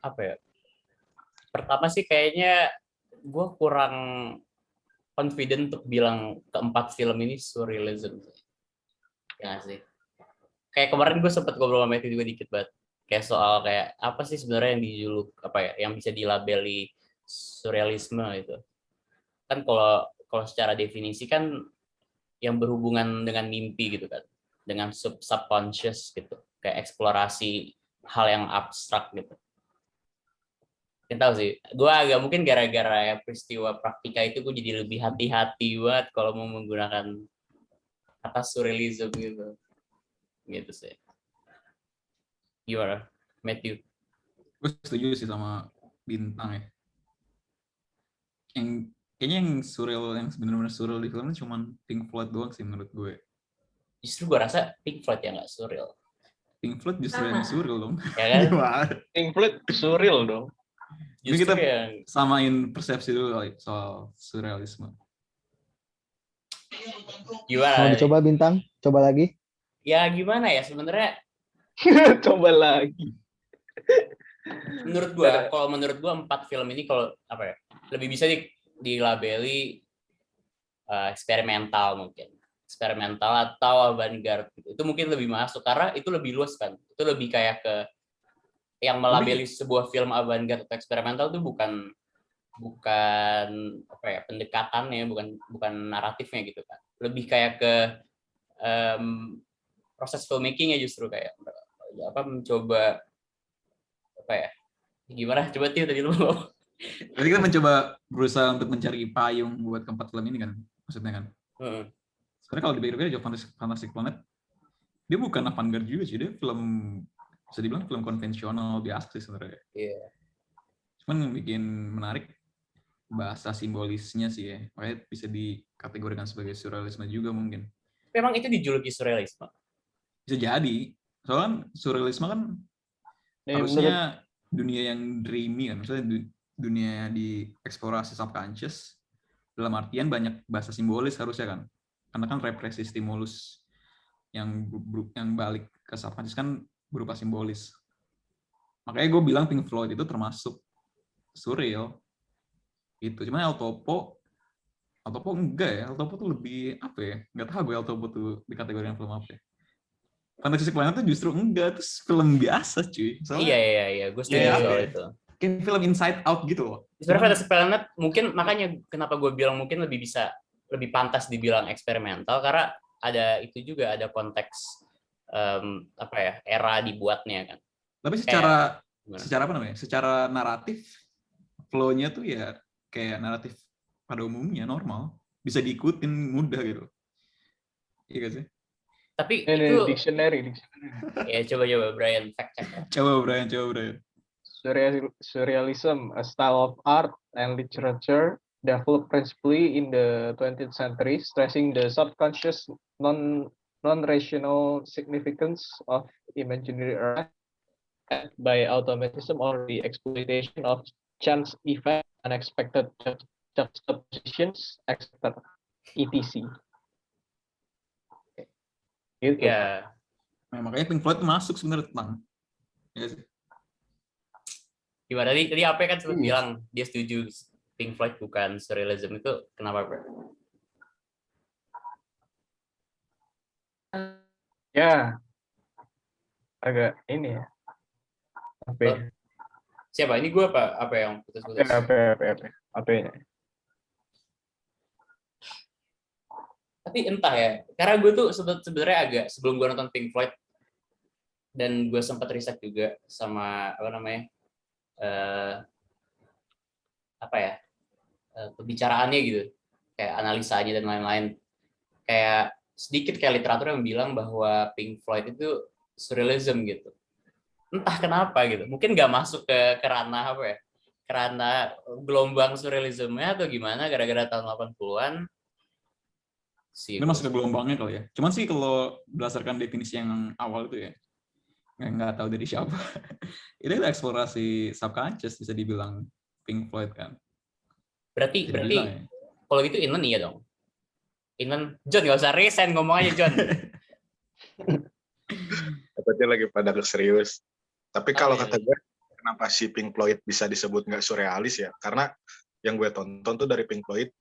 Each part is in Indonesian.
apa ya? Pertama sih kayaknya gue kurang confident untuk bilang keempat film ini surrealism. Ya nggak sih? Kayak kemarin gue sempet ngobrol sama Matthew juga dikit banget. Kayak soal kayak apa sih sebenarnya yang dijuluk apa ya, yang bisa dilabeli surrealisme itu. Kan kalau kalau secara definisi kan yang berhubungan dengan mimpi gitu kan, dengan subconscious gitu, kayak eksplorasi hal yang abstrak gitu. Kita tahu sih, gue agak mungkin gara-gara ya peristiwa praktika itu gue jadi lebih hati-hati buat kalau mau menggunakan kata surrealism gitu sih. Gimana, Matthew? Gue setuju sih sama Bintang ya. Yang kayaknya yang surreal, yang benar-benar surreal di filmnya cuma Pink Floyd doang sih menurut gue. Justru gue rasa Pink Floyd yang nggak surreal. Pink Floyd justru yang surreal dong. Ya kan? Gimana? Pink Floyd surreal dong. Ini Justru kita yang samain persepsi dulu kali soal surrealisme. gimana? Mau dicoba Bintang? Coba lagi. Ya gimana ya sebenarnya? Coba lagi. Kalau menurut gue 4 film ini kalau apa ya lebih bisa dilabeli eksperimental mungkin, eksperimental atau avant-garde. Itu mungkin lebih masuk karena itu lebih luas kan. Itu lebih kayak ke yang melabeli sebuah film avant-garde atau eksperimental itu bukan apa ya pendekatannya, bukan naratifnya gitu kan. Lebih kayak ke proses filmmakingnya justru kayak apa mencoba apa ya gimana coba tadi lu Berarti kita mencoba berusaha untuk mencari payung buat keempat film ini kan, maksudnya kan. Sebenarnya kalau dipikir-pikir Fantastic Planet, dia bukan avant-garde juga sih, dia film bisa dibilang film konvensional biasa sih sebenarnya. Iya. Cuman yang bikin menarik bahasa simbolisnya sih ya, makanya bisa dikategorikan sebagai surrealisme juga mungkin. Memang itu dijuluki surrealisme. Bisa jadi, soalnya surrealisme kan harusnya dunia yang dreamy kan, maksudnya dunia di eksplorasi subconscious, dalam artian banyak bahasa simbolis harusnya kan, karena kan represi stimulus yang balik ke subconscious kan berupa simbolis. Makanya gue bilang Pink Floyd itu termasuk surreal. Itu cuma Altopo enggak ya, Altopo tuh lebih apa ya, nggak tahu gue Altopo tuh dikategorikan film apa ya. Fantastic Planet tuh justru enggak, terus film biasa cuy. Soalnya, iya, gue setuju soal itu. Kayak film Inside Out gitu loh. Sebenarnya Fantastic Planet mungkin makanya kenapa gue bilang mungkin lebih pantas dibilang eksperimental karena ada itu juga ada konteks apa ya era dibuatnya kan. Tapi secara apa namanya? Secara naratif flow-nya tuh ya kayak naratif pada umumnya normal, bisa diikutin mudah gitu. Iya gak sih? Tapi itu dictionary. Ya coba Brian fact check. Coba Brian. Surrealism, a style of art and literature developed principally in the 20th century, stressing the subconscious non-rational significance of imaginary art by automatism or the exploitation of chance effect, unexpected juxtapositions, etc. etc. Gitu. Ya. Nah, makanya Pink Floyd masuk sebenarnya tentang. Ya sih. Gimana tadi apa kan sempat bilang dia setuju Pink Floyd bukan surrealism itu kenapa bro? Ya, agak ini ya. Apa? Siapa? Ini gue apa yang putus-putus? Apa ini? Tapi entah ya, karena gue tuh sebenarnya agak sebelum gue nonton Pink Floyd dan gue sempat riset juga sama apa namanya pembicaraannya gitu, kayak analisanya dan lain-lain, kayak sedikit kayak literatur yang bilang bahwa Pink Floyd itu surrealism gitu. Entah kenapa gitu, mungkin nggak masuk ke ranah apa ya, karena gelombang surrealismnya atau gimana gara-gara tahun 80-an. Ini masuk ke gelombangnya kali ya. Cuman sih kalau berdasarkan definisi yang awal itu ya, nggak tahu dari siapa. Itu eksplorasi subconscious bisa dibilang Pink Floyd kan. Berarti ya. Kalau gitu Inlen iya dong. Inlen, John nggak usah resign ngomong aja John. Takutnya lagi pada serius. Tapi kalau kata gue kenapa si Pink Floyd bisa disebut nggak surrealis ya? Karena yang gue tonton tuh dari Pink Floyd,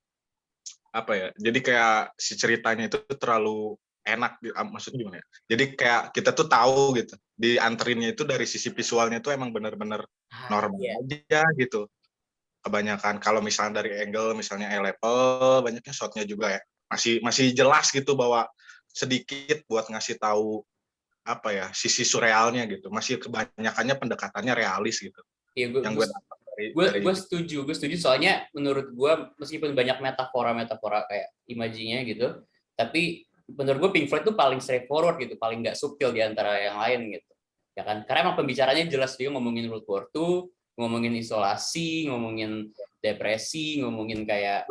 apa ya? Jadi kayak si ceritanya itu terlalu enak, maksudnya gimana ya? Jadi kayak kita tuh tahu gitu, dianterinnya itu dari sisi visualnya tuh emang bener-bener normal aja gitu. Kebanyakan kalau misalnya dari angle misalnya eye level, banyaknya shotnya juga ya masih jelas gitu bahwa sedikit buat ngasih tahu apa ya sisi surrealnya gitu, masih kebanyakannya pendekatannya realis gitu. Iya, Yang gue dapat dari gue setuju soalnya menurut gue meskipun banyak metafora kayak imajinya gitu, tapi menurut gue Pink Floyd tuh paling straightforward gitu, paling nggak subtil di antara yang lain gitu, ya kan? Karena emang pembicaranya jelas, dia ngomongin World War II, ngomongin isolasi, ngomongin depresi, ngomongin kayak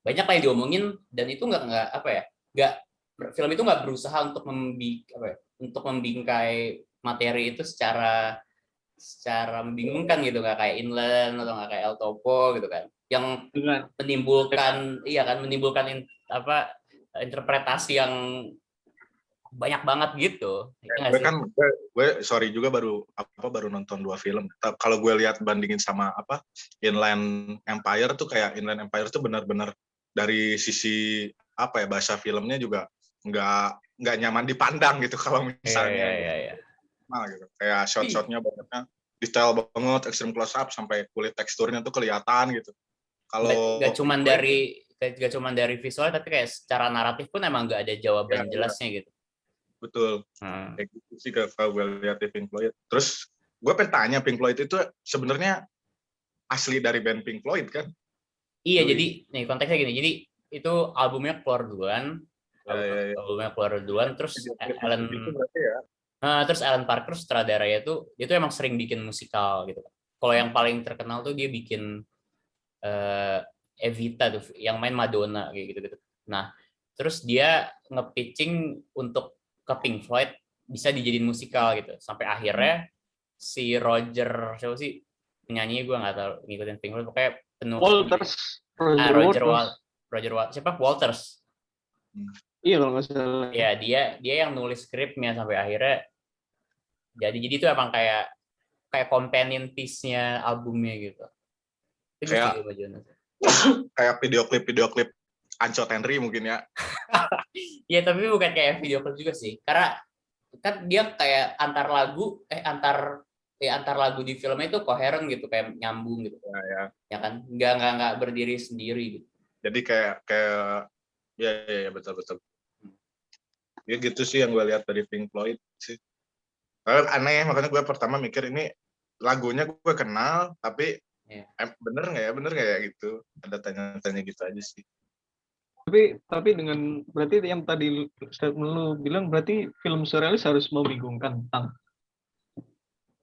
banyak lah yang diomongin, dan itu nggak apa ya, nggak, film itu nggak berusaha untuk untuk membingkai materi itu secara membingungkan gitu, nggak kayak Inland atau nggak kayak El Topo gitu kan, yang menimbulkan interpretasi yang banyak banget gitu. Gue sorry juga baru nonton 2 film. Kalau gue lihat bandingin sama Inland Empire tuh, kayak Inland Empire tuh benar-benar dari sisi bahasa filmnya juga nggak nyaman dipandang gitu kalau misalnya. Nah, gitu. Kayak shot-shotnya banyaknya detail banget, extreme close up sampai kulit teksturnya tuh kelihatan gitu. Kalau nggak cuma dari visual, tapi kayak secara naratif pun emang nggak ada jawaban jelasnya gitu. Betul. Kayak gitu sih kalau gue lihat di Pink Floyd. Terus gue pengen tanya, Pink Floyd itu sebenarnya asli dari band Pink Floyd kan? Iya, jadi nih konteksnya gini. Jadi itu albumnya keluar duluan. Albumnya keluar duluan, terus Alan Parker sutradaranya dia tuh emang sering bikin musikal gitu. Kalau yang paling terkenal tuh dia bikin Evita tuh, yang main Madonna kayak gitu. Nah, terus dia nge-pitching untuk ke Pink Floyd bisa dijadiin musikal gitu. Sampai akhirnya si Roger, siapa sih penyanyi, gue nggak tahu ngikutin Pink Floyd, pokoknya Roger Waters. Siapa? Waters. Iya kalau nggak salah. Ya, dia yang nulis skripnya sampai akhirnya jadi itu emang kayak companion piece-nya albumnya gitu. Kayak video klip Anco Henry mungkin ya. Ya, tapi bukan kayak video klip juga sih. Karena kan dia kayak antar lagu di filmnya itu koheren gitu, kayak nyambung gitu. Ya kan? Nggak berdiri sendiri gitu. Jadi kayak ya betul. Ya gitu sih yang gue lihat dari Pink Floyd sih. Aneh, makanya gue pertama mikir ini lagunya gue kenal, tapi bener nggak ya gitu. Ada tanya-tanya gitu aja sih. Tapi dengan berarti yang tadi statement lu bilang, berarti film surrealis harus membingungkan tentang.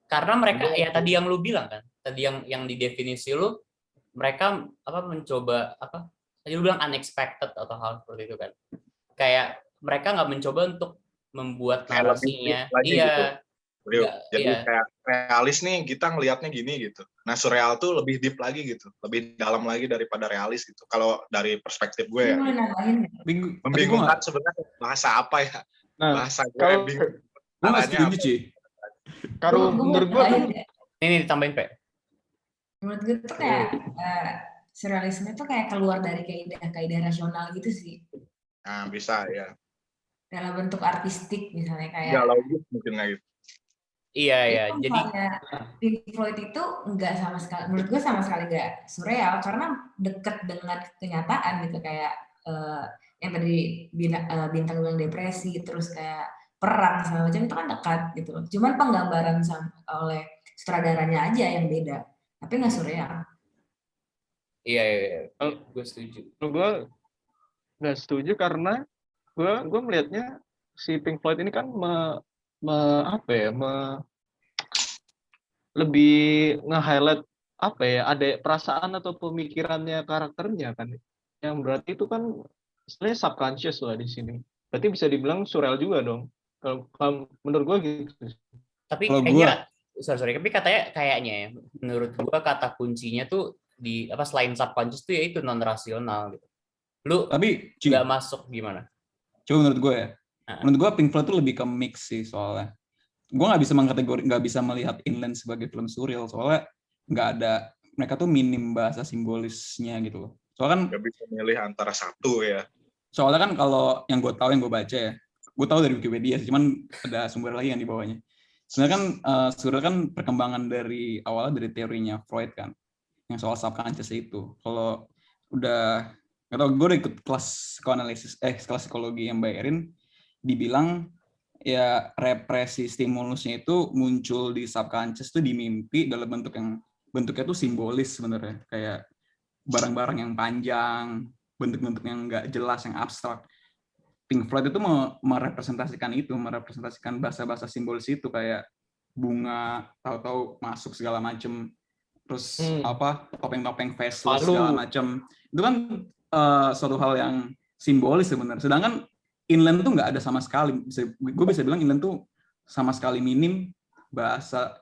Karena mereka tadi yang lu bilang kan, tadi yang di definisi lu, mereka mencoba tadi lu bilang unexpected atau hal seperti itu kan. Kayak mereka nggak mencoba untuk membuat narasinya. Iya. Gitu. Jadi kayak realis nih, kita ngelihatnya gini gitu. Nah, surreal tuh lebih deep lagi gitu, lebih dalam lagi daripada realis gitu. Kalau dari perspektif gue ya. Membingungkan sebenarnya bahasa apa ya? Bahasa gue bingung. Gue nggak setuju sih. Kalau menurut gue ini ditambahin Pak. Menurut gue tuh kayak surrealisme tuh kayak keluar dari kaidah rasional gitu sih. Nah, bisa ya. Dalam bentuk artistik misalnya kayak. Ya, logis mungkin kayak gitu. Iya. Jadi Pink Floyd itu nggak sama sekali, menurut gue sama sekali nggak surreal karena dekat dengan kenyataan gitu, kayak yang tadi bintang bilang depresi, terus kayak perang segala macam itu kan dekat gitu. Cuman penggambaran oleh sutradaranya aja yang beda, tapi nggak surreal. Iya, gue setuju. Gue nggak setuju karena gue melihatnya si Pink Floyd ini kan lebih nge-highlight ada perasaan atau pemikirannya karakternya kan, yang berarti itu kan istilahnya subconscious lah di sini. Berarti bisa dibilang surreal juga dong kalau menurut gue gitu. Tapi kayaknya tapi kayaknya menurut gue kata kuncinya tuh di selain subconscious tuh yaitu non rasional gitu. Lu tapi nggak masuk gimana? Coba menurut gue ya. Menurut gue Pink Floyd tuh lebih ke mix sih soalnya. gue nggak bisa melihat Inland sebagai film surreal soalnya nggak ada, mereka tuh minim bahasa simbolisnya gitu loh. Soalnya kan Nggak bisa milih antara satu ya. soalnya kan kalau yang gue baca ya, gue tahu dari Wikipedia sih, cuman ada sumber lagi yang di bawahnya. Sebenarnya kan surreal kan perkembangan dari awalnya dari teorinya Freud kan, yang soal subconscious itu. Kalau udah nggak tau, gue udah ikut kelas psikologi yang bayarin, dibilang ya represi stimulusnya itu muncul di subconscious tuh di mimpi dalam bentuknya tuh simbolis sebenarnya, kayak barang-barang yang panjang, bentuk-bentuk yang nggak jelas, yang abstrak. Pink Floyd itu merepresentasikan bahasa-bahasa simbolis itu, kayak bunga tahu-tahu masuk segala macem, terus topeng-topeng faceless segala macem. Itu kan suatu hal yang simbolis sebenarnya. Sedangkan Inland tuh nggak ada sama sekali. Gue bisa bilang Inland tuh sama sekali minim bahasa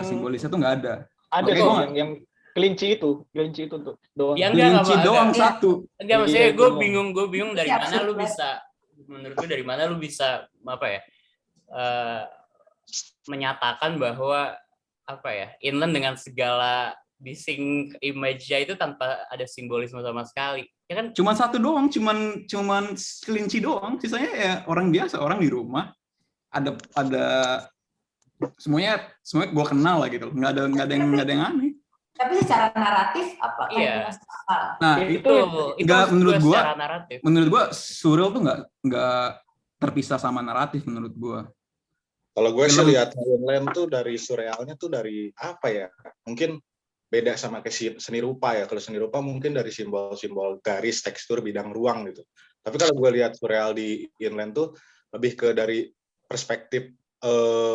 simbolisnya tuh nggak ada. Ada Oke, tuh yang kelinci itu tuh doang. Ya kelinci doang satu. Enggak, maksudnya Iya, gue doang. bingung dari Siap, mana siap, lu Bang. bisa, menurut gue dari mana lu bisa apa ya, menyatakan bahwa apa ya, Inland dengan segala distinct image-nya itu tanpa ada simbolisme sama sekali. Ya kan? Cuman satu doang, cuman kelinci doang. Sisanya ya orang biasa, orang di rumah. Ada semuanya gue kenal lah gitu. Nggak ada yang aneh. Tapi secara naratif apa Iya. yang masuk akal? Nah, itu nggak, menurut gua secara naratif. Menurut gue surreal tuh nggak terpisah sama naratif menurut gue. Kalau gue sih lihat Inland tuh dari surrealnya tuh dari apa ya? Mungkin beda sama kayak seni rupa ya. Kalau seni rupa mungkin dari simbol-simbol garis, tekstur, bidang ruang gitu. Tapi kalau gue lihat surreal di Inland tuh lebih ke dari perspektif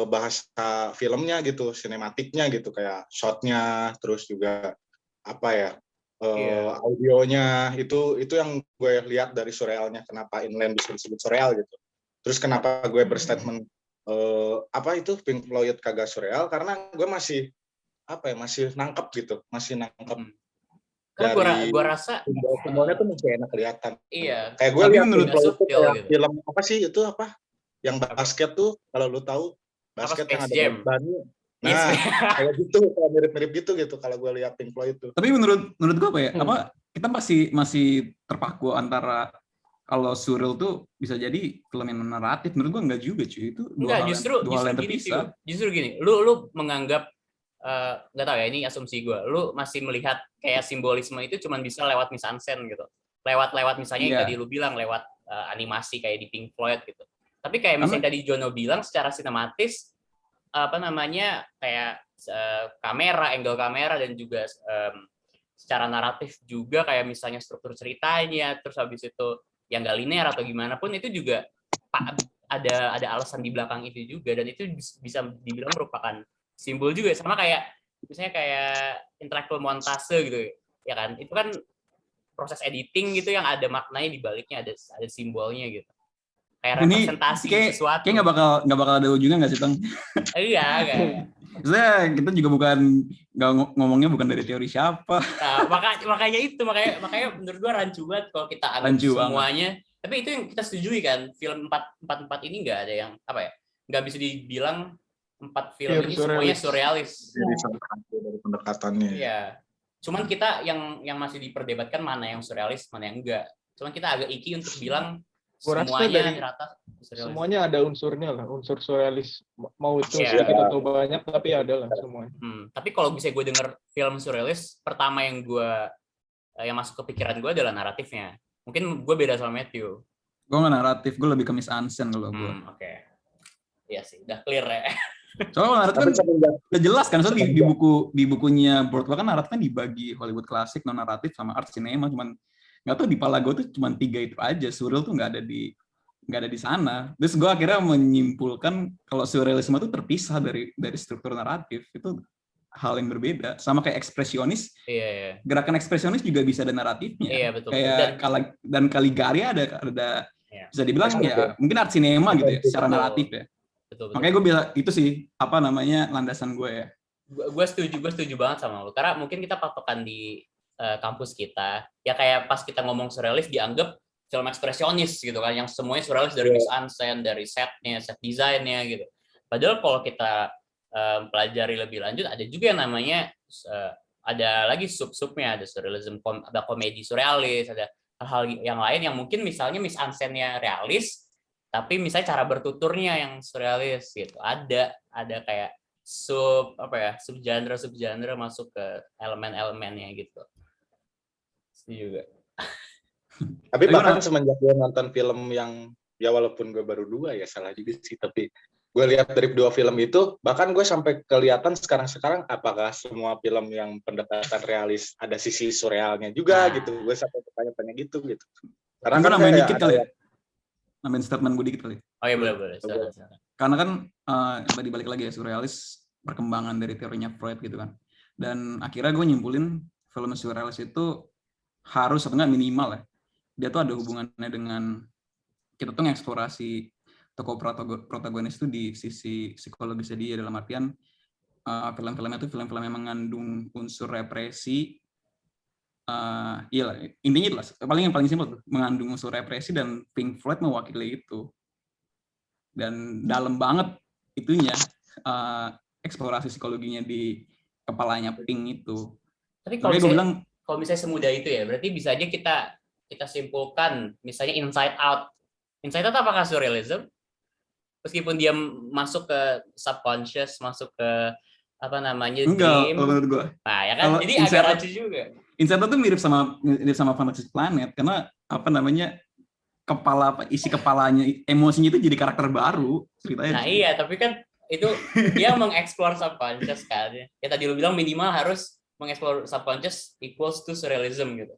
bahasa filmnya gitu, sinematiknya gitu, kayak shotnya, terus juga apa ya, audionya itu yang gue lihat dari surrealnya. Kenapa Inland bisa disebut surreal gitu. Terus kenapa gue berstatement apa itu Pink Floyd kagak surreal, karena gue masih nangkep gitu, masih nangkep Karena gue rasa simbolnya tuh masih enak kelihatan. Iya. Kayak gue lihat Pink Floyd itu kayak gitu. film apa sih itu, apa yang basket tuh, kalau lu tahu basket yang ada bannya, nah kayak gitu, kayak mirip-mirip gitu kalau gue lihat Pink Floyd itu. Tapi menurut gue apa ya, apa kita masih terpaku antara kalau surreal tuh bisa jadi film yang naratif. Menurut gue enggak juga cuy, itu dua hal yang terpisah. Justru gini, lu menganggap nggak tahu ya, ini asumsi gue, lu masih melihat kayak simbolisme itu cuma bisa lewat mise-en-scène gitu, lewat misalnya yang tadi lu bilang lewat animasi kayak di Pink Floyd gitu. Tapi kayak misalnya tadi Jono bilang secara sinematis, apa namanya, kayak kamera, angle kamera, dan juga secara naratif juga, kayak misalnya struktur ceritanya, terus habis itu yang nggak linear atau gimana pun, itu juga ada alasan di belakang itu juga, dan itu bisa dibilang merupakan simbol juga. Sama kayak misalnya kayak intellectual montase gitu ya kan, itu kan proses editing gitu yang ada maknanya di baliknya, ada simbolnya gitu, kayak representasi sesuatu. Kayak nggak bakal ada ujungnya nggak sih, Tang? Iya kayak. Maksudnya kita juga ngomongnya bukan dari teori siapa. Nah, makanya menurut gua rancu banget kalau kita anggap semuanya. Tapi itu yang kita setujui kan, film 444 ini nggak ada yang apa ya, nggak bisa dibilang 4 film ini semuanya surrealis. Jadi salah satu dari pendekatannya. Iya. Cuman kita yang masih diperdebatkan mana yang surrealis, mana yang enggak. Cuman kita agak iki untuk bilang semuanya rata surrealis. Semuanya ada unsurnya lah, unsur surrealis, mau itu sedikit atau banyak, tapi ada lah semuanya. Tapi kalau bisa gue denger film surrealis, pertama yang masuk ke pikiran gue adalah naratifnya. Mungkin gue beda sama Matthew. Gue nggak naratif, gue lebih ke mise-en-scène kalau gue. Oke. Iya sih, udah clear ya. Soalnya naratif kan udah jelas kan, soalnya di bukunya Broadway kan naratif kan dibagi Hollywood klasik, non naratif, sama art cinema. Cuman nggak tahu di pala gue tuh cuma 3 itu aja. Surreal tuh nggak ada di sana. Terus gue akhirnya menyimpulkan kalau surrealisme itu terpisah dari struktur naratif. Itu hal yang berbeda. Sama kayak ekspresionis. Iya. Gerakan ekspresionis juga bisa ada naratifnya. Iya, betul. Kayak dan Caligari ada bisa dibilang ya mungkin art cinema gitu ya, secara naratif ya. Betul. Makanya gue bilang itu sih apa namanya landasan gue ya. Gue setuju banget sama lu. Karena mungkin kita patokan di kampus kita ya, kayak pas kita ngomong surrealis dianggap film ekspresionis gitu kan, yang semuanya surrealis dari mise-en-scène, dari setnya, set desainnya gitu. Padahal kalau kita pelajari lebih lanjut, ada juga yang namanya ada lagi sub-subnya, ada surrealism, ada komedi surrealis, ada hal-hal yang lain yang mungkin misalnya mise-en-scène-nya realis, tapi misalnya cara bertuturnya yang surrealis gitu. Ada kayak subgenre masuk ke elemen-elemennya gitu. Itu juga. Tapi bahkan semenjak gue nonton film yang ya walaupun gue baru 2 ya salah juga sih, tapi gue lihat dari 2 film itu, bahkan gue sampai kelihatan sekarang apakah semua film yang pendekatan realis ada sisi surrealnya juga gitu. Gue sampai bertanya-tanya gitu. Karena gue kan nambahin kayak dikit kali ya. Nambahin statement gue dikit kali. Oh iya boleh. Karena kan yang tadi balik lagi ya, surrealis perkembangan dari teorinya Freud gitu kan. Dan akhirnya gue nyimpulin film surrealis itu harus atau enggak minimal ya, dia tuh ada hubungannya dengan kita tuh mengeksplorasi tokoh protagonis itu di sisi psikologisnya dia, dalam artian film-filmnya tuh film-film yang mengandung unsur represi. Iya, intinya itu lah, yang paling simpel tuh, mengandung unsur represi, dan Pink Floyd mewakili itu. Dan dalam banget itunya, eksplorasi psikologinya di kepalanya Pink itu. Tapi kalau misalnya semudah itu ya, berarti bisa aja kita simpulkan, misalnya Inside Out apakah surrealism? Meskipun dia masuk ke subconscious, masuk ke dream. Enggak, kalau menurut gue. Nah, ya kan, jadi agak rancu juga. Inside Out tuh mirip sama Fantastic Planet, karena isi kepalanya, emosinya itu jadi karakter baru ceritanya. Nah iya, tapi kan itu dia mengeksplor subconscious kan. Ya tadi lu bilang minimal harus mengeksplor subconscious equals to surrealism gitu.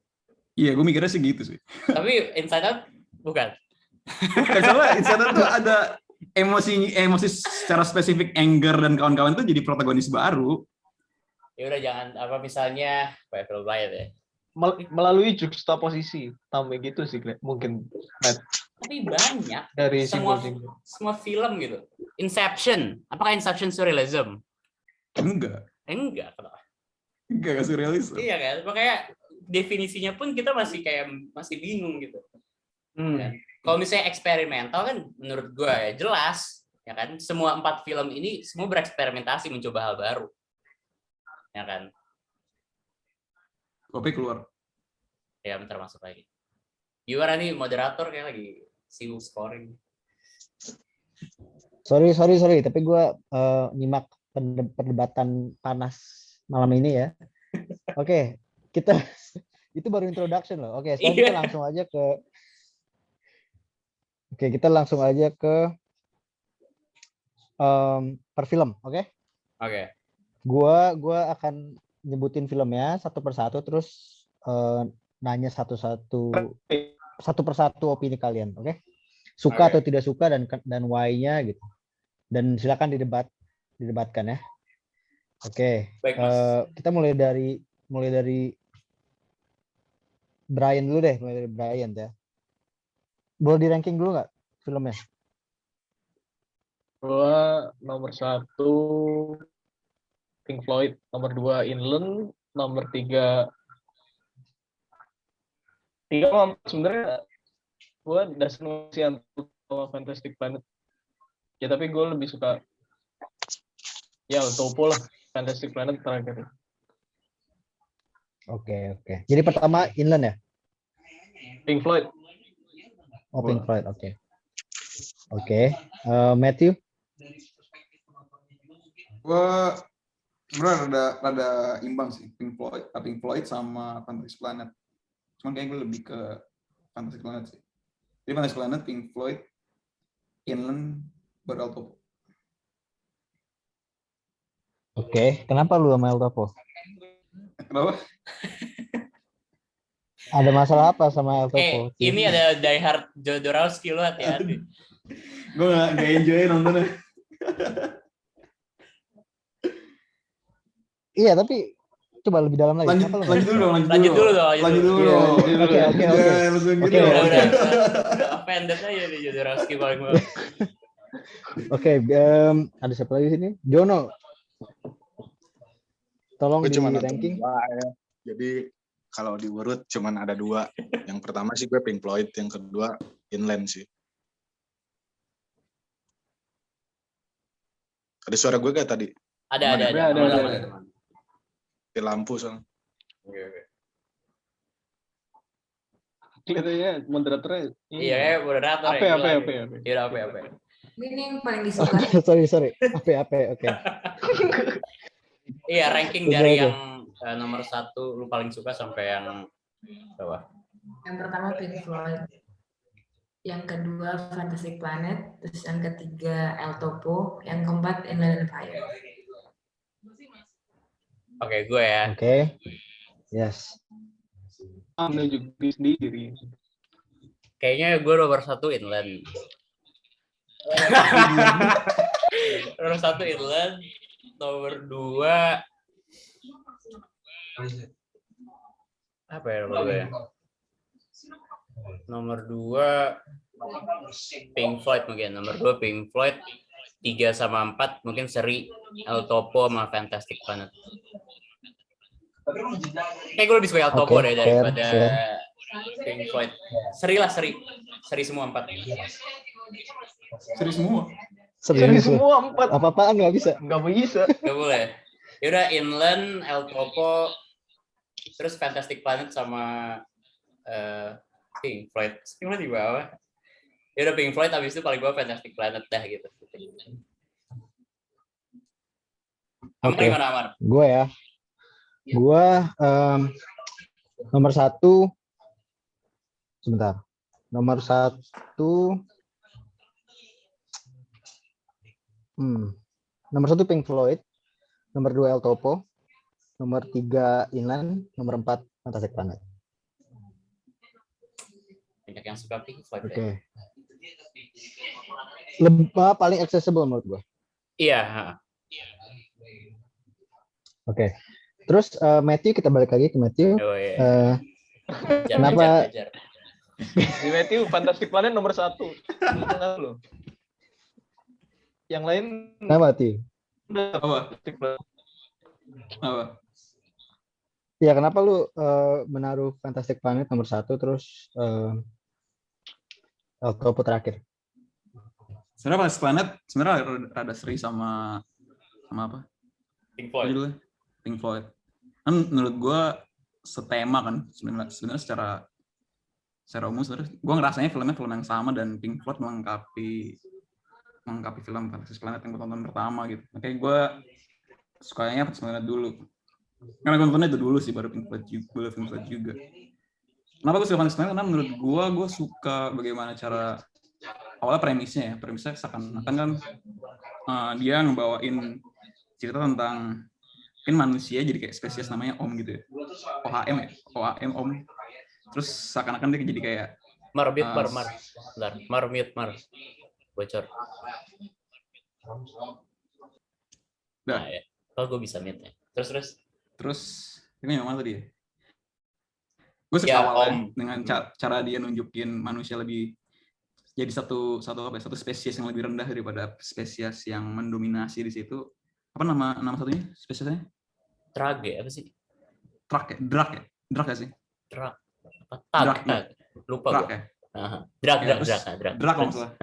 Iya, gue mikirnya sih gitu sih. Tapi Inside Out bukan. Soalnya Inside Out tuh ada emosi secara spesifik, anger dan kawan-kawan tuh jadi protagonis baru. Ya udah jangan misalnya film lain ya. Melalui juxtaposisi, tambah gitu sih mungkin. Tapi banyak dari semua film gitu. Inception, apakah Inception surrealism? Enggak, kenapa? Enggak surrealis. Iya kan, makanya definisinya pun kita masih bingung gitu. Kan? Kalau misalnya eksperimental kan menurut gue ya jelas, ya kan, semua 4 film ini semua bereksperimentasi mencoba hal baru, ya kan. Kopi keluar. Ya bentar masuk lagi. Gimana nih moderator kayak lagi sibuk scoring. Sorry, tapi gue nyimak perdebatan panas malam ini ya. Oke, kita itu baru introduction loh. Oke, sekarang kita langsung aja ke per film, oke? Oke. Gua akan nyebutin filmnya satu persatu, terus nanya satu persatu opini kalian, oke? Suka atau tidak suka dan why-nya gitu. Dan silakan didebatkan ya. Oke. Kita mulai dari Brian dulu deh, ya. Boleh di ranking dulu nggak filmnya? Gua nomor 1 Pink Floyd, nomor 2 Inland, nomor 3 sebenarnya gue dasarnya sama Fantastic Planet. Ya tapi gue lebih suka ya Topo lah, Fantastic Planet terakhir. Oke. Jadi pertama Inland ya? Pink Floyd. Oh, Pink Floyd, oke. Matthew? Gue sebenarnya rada imbang sih, Pink Floyd sama Fantastic Planet. Cuman kayaknya gue lebih ke Fantastic Planet sih. Jadi Fantastic Planet, Pink Floyd, Inland, baru El Topo. Oke, kenapa lu sama El Topo? Kenapa? Ada masalah apa sama El Topo? Ini ada Die Hard Jodorowsky, lu hati-hati. Gue gak enjoy nontonnya. Iya, tapi coba lebih dalam lagi. Lanjut dulu dong. Oke. Udah offended aja nih Jodorowsky paling banget. Oke, ada siapa lagi sini? Jono. Tolong di ranking. Jadi kalau diurut cuman ada 2. Yang pertama sih gue Pink Floyd, yang kedua Inland sih. Ada suara gue gak tadi? Ada. Ada. Di lampu soalnya. Kelihatannya moderatornya. Iya, moderator Apa. Iya, apa. Ini yang paling disuka. sorry. Apa? Oke. Iya, ranking Oke, dari oke. yang nomor 1 lu paling suka sampai yang bawah. Yang pertama Pink Floyd. Yang kedua Fantastic Planet, terus yang ketiga El Topo, yang keempat Inland Empire. Oke, gue ya. Oke. Yes. Anda juga sendiri. Kayaknya gue nomor 1 Inland. Nomor 1 Inland. Nomor 2 apa ya nomor 2 ya? Nomor 2 Pink Floyd mungkin. Nomor 2 Pink Floyd. 3 sama 4 mungkin seri El Topo sama Fantastic Planet. Kayak gue lebih suka El Topo Oke, deh fair. daripada Pink Floyd. Seri semua 4. Serius semua. Serius Serius lu? semua 4. Apa-apaan nggak bisa? Nggak bisa. Gak boleh. Yaudah Inland, El Topo, terus Fantastic Planet sama Pink Floyd. Gimana di bawah? Yaudah Pink Floyd, abis itu paling bawah Fantastic Planet dah gitu. Kamu Oke. gimana Amar? Gue ya. Gue nomor 1. Sebentar. Nomor 1. Nomor 1 Pink Floyd. Nomor 2 El Topo. Nomor 3 Inland. Nomor 4 Fantastic Planet. Banyak yang suka Pink Floyd. Oke. Ya? Paling accessible menurut gue. Iya. Oke. Terus Matthew, kita balik lagi ke Matthew. Oh, iya. Kenapa? Jar. Di Matthew Fantastic Planet nomor 1. Tengah lo. Yang lain Kenapa, Matthew? Apa? Ya, kenapa lu menaruh Fantastic Planet nomor 1 terus El Topo terakhir? Sebenarnya Fantastic Planet sebenarnya rada seri sama apa? Pink Floyd. Judulnya Pink Floyd. Kan menurut gue setema kan sebenarnya secara umum sebenarnya gue ngerasanya filmnya film yang sama dan Pink Floyd melengkapi film Fantastic Planet yang gue tonton pertama gitu. Makanya gue sukanya Fantastic Planet dulu. Karena gue nontonnya itu dulu sih baru Pink Floyd juga. Kenapa gue suka Fantastic Planet? Karena menurut gue suka bagaimana cara awalnya premisnya seakan-akan kan dia ngebawain cerita tentang mungkin manusia jadi kayak spesies namanya Om gitu ya. OHM Om. Terus seakan-akan dia jadi kayak Mar. Bocor. Nah, ya. Kalau gue bisa mute ya. Terus ini yang mana tadi ya? Gue suka ya, awalnya dengan cara dia nunjukin manusia lebih jadi satu spesies yang lebih rendah daripada spesies yang mendominasi di situ. Apa nama satunya spesiesnya? Trage apa sih? Drak ya sih? Drak. Drak. Lupa Drak gue. ya? Drak. Drak kalau salah.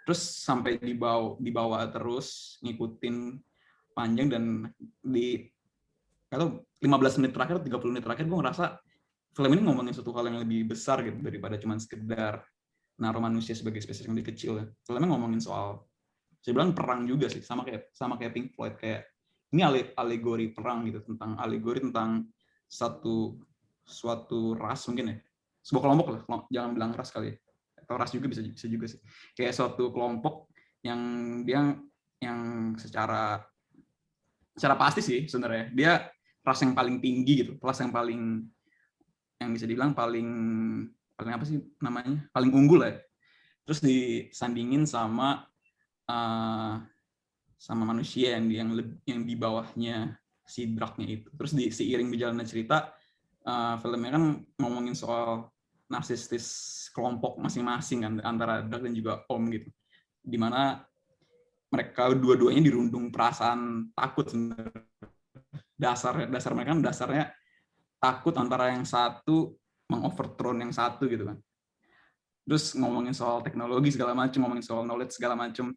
Terus sampai dibawa terus ngikutin panjang dan di kalau 15 menit terakhir 30 menit terakhir gue ngerasa film ini ngomongin suatu hal yang lebih besar gitu daripada cuma sekedar naruh manusia sebagai spesies yang lebih kecil ya. Filmnya ngomongin soal saya bilang perang juga sih sama kayak Pink Floyd, kayak ini alegori perang gitu, tentang suatu ras mungkin ya, sebuah kelompok lah, jangan bilang ras kali ya, atau ras juga bisa juga sih, kayak suatu kelompok yang secara pasti sih sebenarnya dia ras yang paling tinggi gitu, ras yang bisa dibilang paling apa sih namanya, paling unggul lah ya. Terus disandingin sama manusia yang di bawahnya si Draknya itu. Terus seiring berjalannya cerita, filmnya kan ngomongin soal narsistis kelompok masing-masing kan, antara Drak dan juga Om gitu. Dimana mereka dua-duanya dirundung perasaan takut sebenarnya. Dasar mereka kan dasarnya takut antara yang satu mengoverthrow yang satu gitu kan. Terus ngomongin soal teknologi segala macam, ngomongin soal knowledge segala macam.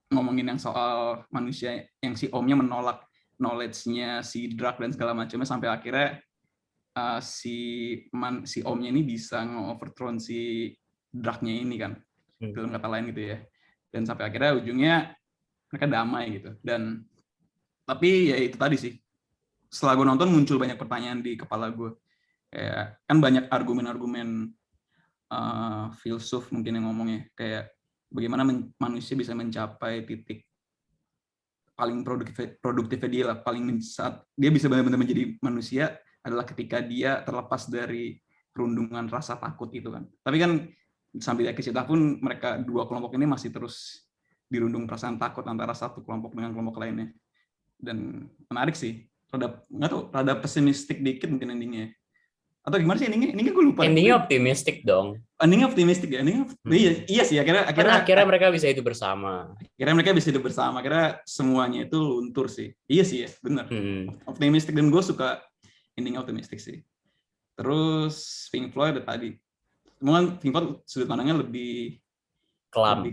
ngomongin yang soal manusia yang si omnya menolak knowledge-nya si Drak dan segala macamnya sampai akhirnya si omnya ini bisa nge-overthrow si Draknya ini kan, dalam kata lain gitu ya. Dan sampai akhirnya ujungnya mereka damai gitu. Dan tapi ya itu tadi sih, setelah gue nonton muncul banyak pertanyaan di kepala gue. Kayak kan banyak argumen-argumen filsuf mungkin yang ngomongnya kayak bagaimana manusia bisa mencapai titik paling produktifnya dia lah, paling saat dia bisa benar-benar menjadi manusia adalah ketika dia terlepas dari perundungan rasa takut itu kan. Tapi kan sampai akhir cerita pun mereka dua kelompok ini masih terus dirundung perasaan takut antara satu kelompok dengan kelompok lainnya. Dan menarik sih, rada pesimistik dikit mungkin endingnya. Atau gimana sih endingnya gue lupa. Endingnya optimistik dong. Endingnya optimistik ya. Iya sih, akhirnya mereka bisa hidup bersama. Akhirnya semuanya itu luntur sih. Iya sih ya, benar. Optimistik, dan gue suka endingnya optimistik sih. Terus Pink Floyd tadi. Mungkin Pink Floyd sudut pandangnya lebih kelam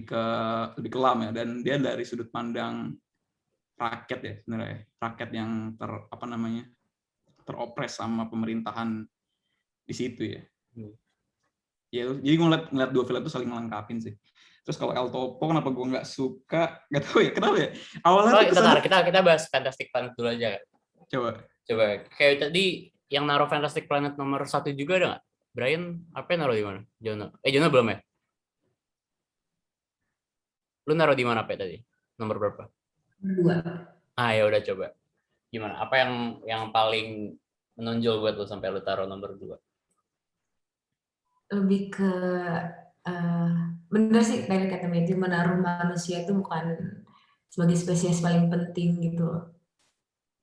ya, dan dia dari sudut pandang rakyat ya sebenarnya. Rakyat yang teropres sama pemerintahan di situ ya. Ya, jadi gue ngeliat dua film itu saling melengkapin sih. Terus kalau El Topo kenapa gue nggak suka? Nggak tahu ya kenapa ya. Awalnya kita bahas Fantastic Planet dulu aja. Coba. Kayak tadi yang naruh Fantastic Planet nomor 1 juga ada nggak? Brian, apa yang naruh di mana? Jono belum ya? Lu naruh di mana tadi? Nomor berapa? 2. Ya udah, coba. Gimana? Apa yang paling menonjol buat lu sampai lu taruh nomor 2? Lebih ke bener sih dari kata Matthew, menaruh manusia itu bukan sebagai spesies paling penting gitu loh.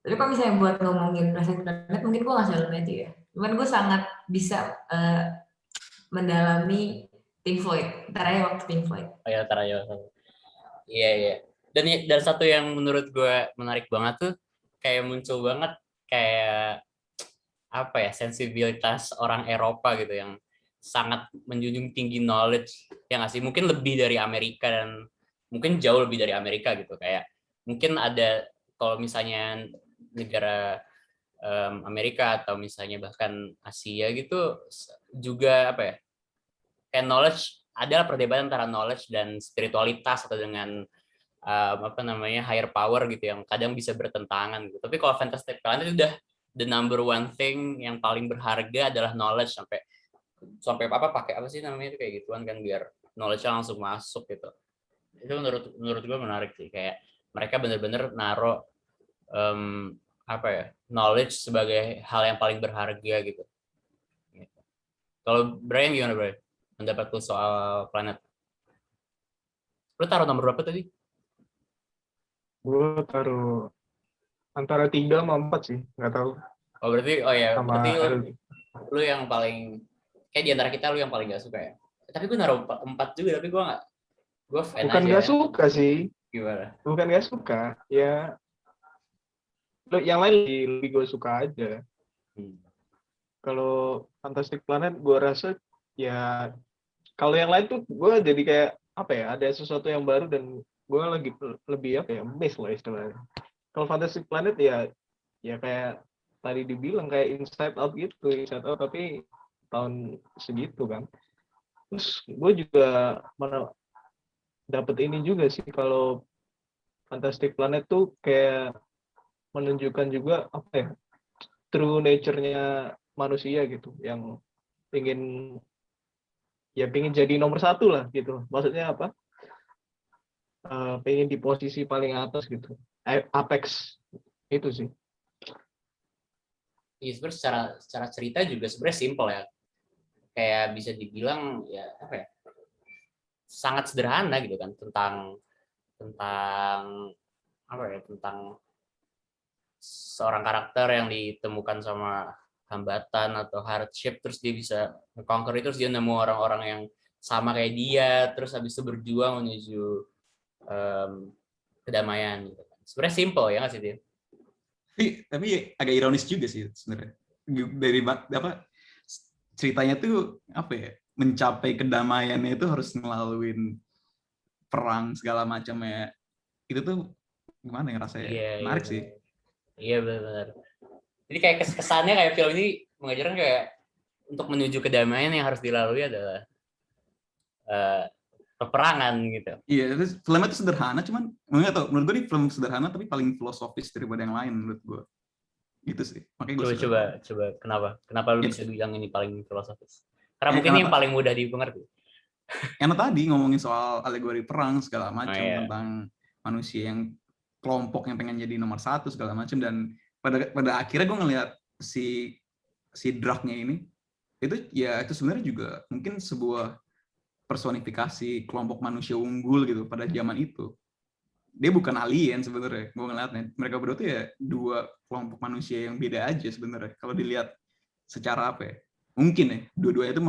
Tapi kalau misalnya buat ngomongin Fantastic Planet, mungkin gue nggak selalu Matthew ya. Cuman gue sangat bisa mendalami Pink Floyd. Ntar aja waktu Pink Floyd. Iya. Dan satu yang menurut gue menarik banget tuh, kayak muncul banget kayak apa ya, sensibilitas orang Eropa gitu yang sangat menjunjung tinggi knowledge, ya nggak sih? Mungkin lebih dari Amerika, dan mungkin jauh lebih dari Amerika gitu. Kayak mungkin ada, kalau misalnya negara Amerika atau misalnya bahkan Asia gitu juga apa ya, kayak knowledge, adalah perdebatan antara knowledge dan spiritualitas atau dengan higher power gitu, yang kadang bisa bertentangan gitu. Tapi kalau Fantastic Planet udah the number one thing yang paling berharga adalah knowledge, sampai pakai apa sih namanya itu, kayak gituan kan, biar knowledge-nya langsung masuk gitu. Itu menurut gue menarik sih, kayak mereka benar-benar naruh knowledge sebagai hal yang paling berharga gitu. Kalau Brian gimana, Brian? Pendapat lu soal Planet? Lu taruh nomor berapa tadi? Gue taruh antara 3 sama 4 sih, nggak tahu. Berarti lu yang paling, kayak di antara kita lu yang paling gak suka ya? Tapi gue naruh 4 juga, tapi gue fan bukan aja. Gak suka sih. Gimana? Bukan gak suka, ya. Yang lain lebih gue suka aja. Kalau Fantastic Planet gue rasa ya, kalau yang lain tuh gue jadi kayak apa ya, ada sesuatu yang baru dan gue lebih miss lah istilahnya. Kalau Fantastic Planet ya kayak tadi dibilang kayak Inside Out gitu, tapi tahun segitu kan. Terus gue juga dapet ini juga sih, kalau Fantastic Planet tuh kayak menunjukkan juga true nature-nya manusia gitu, yang pengen jadi nomor 1 lah gitu. Maksudnya apa? Pengen di posisi paling atas gitu, apex itu sih. Iya, sebenarnya secara cerita juga sebenarnya simple ya, kayak bisa dibilang ya sangat sederhana gitu kan, tentang seorang karakter yang ditemukan sama hambatan atau hardship, terus dia bisa conquer itu, terus dia nemu orang-orang yang sama kayak dia, terus habis itu berjuang menuju kedamaian gitu kan. Sebenarnya simple ya nggak sih dia? Tapi agak ironis juga sih sebenarnya. Dari ceritanya tuh mencapai kedamaiannya itu harus ngelaluin perang segala macam ya. itu tuh gimana ya rasanya? Menarik sih. Iya benar. Jadi kayak kesannya kayak film ini mengajarkan kayak untuk menuju kedamaian yang harus dilalui adalah peperangan gitu. Iya, terus filmnya tuh sederhana, cuman nggak tau, menurut gue ini film sederhana tapi paling filosofis daripada yang lain menurut gue. Gitu sih. Makanya gue Coba kenapa lu bisa bilang ini paling filosofis? Karena mungkin karena ini yang paling mudah dimengerti. Karena tadi ngomongin soal alegori perang segala macam, iya. tentang manusia yang kelompok yang pengen jadi nomor satu segala macam, dan pada akhirnya gue ngelihat si Draknya ini itu sebenarnya juga mungkin sebuah personifikasi kelompok manusia unggul gitu pada zaman itu. Dia bukan alien sebenarnya, gue ngeliatnya mereka berdua tuh ya dua kelompok manusia yang beda aja sebenarnya kalau dilihat secara apa ya, mungkin ya dua-duanya itu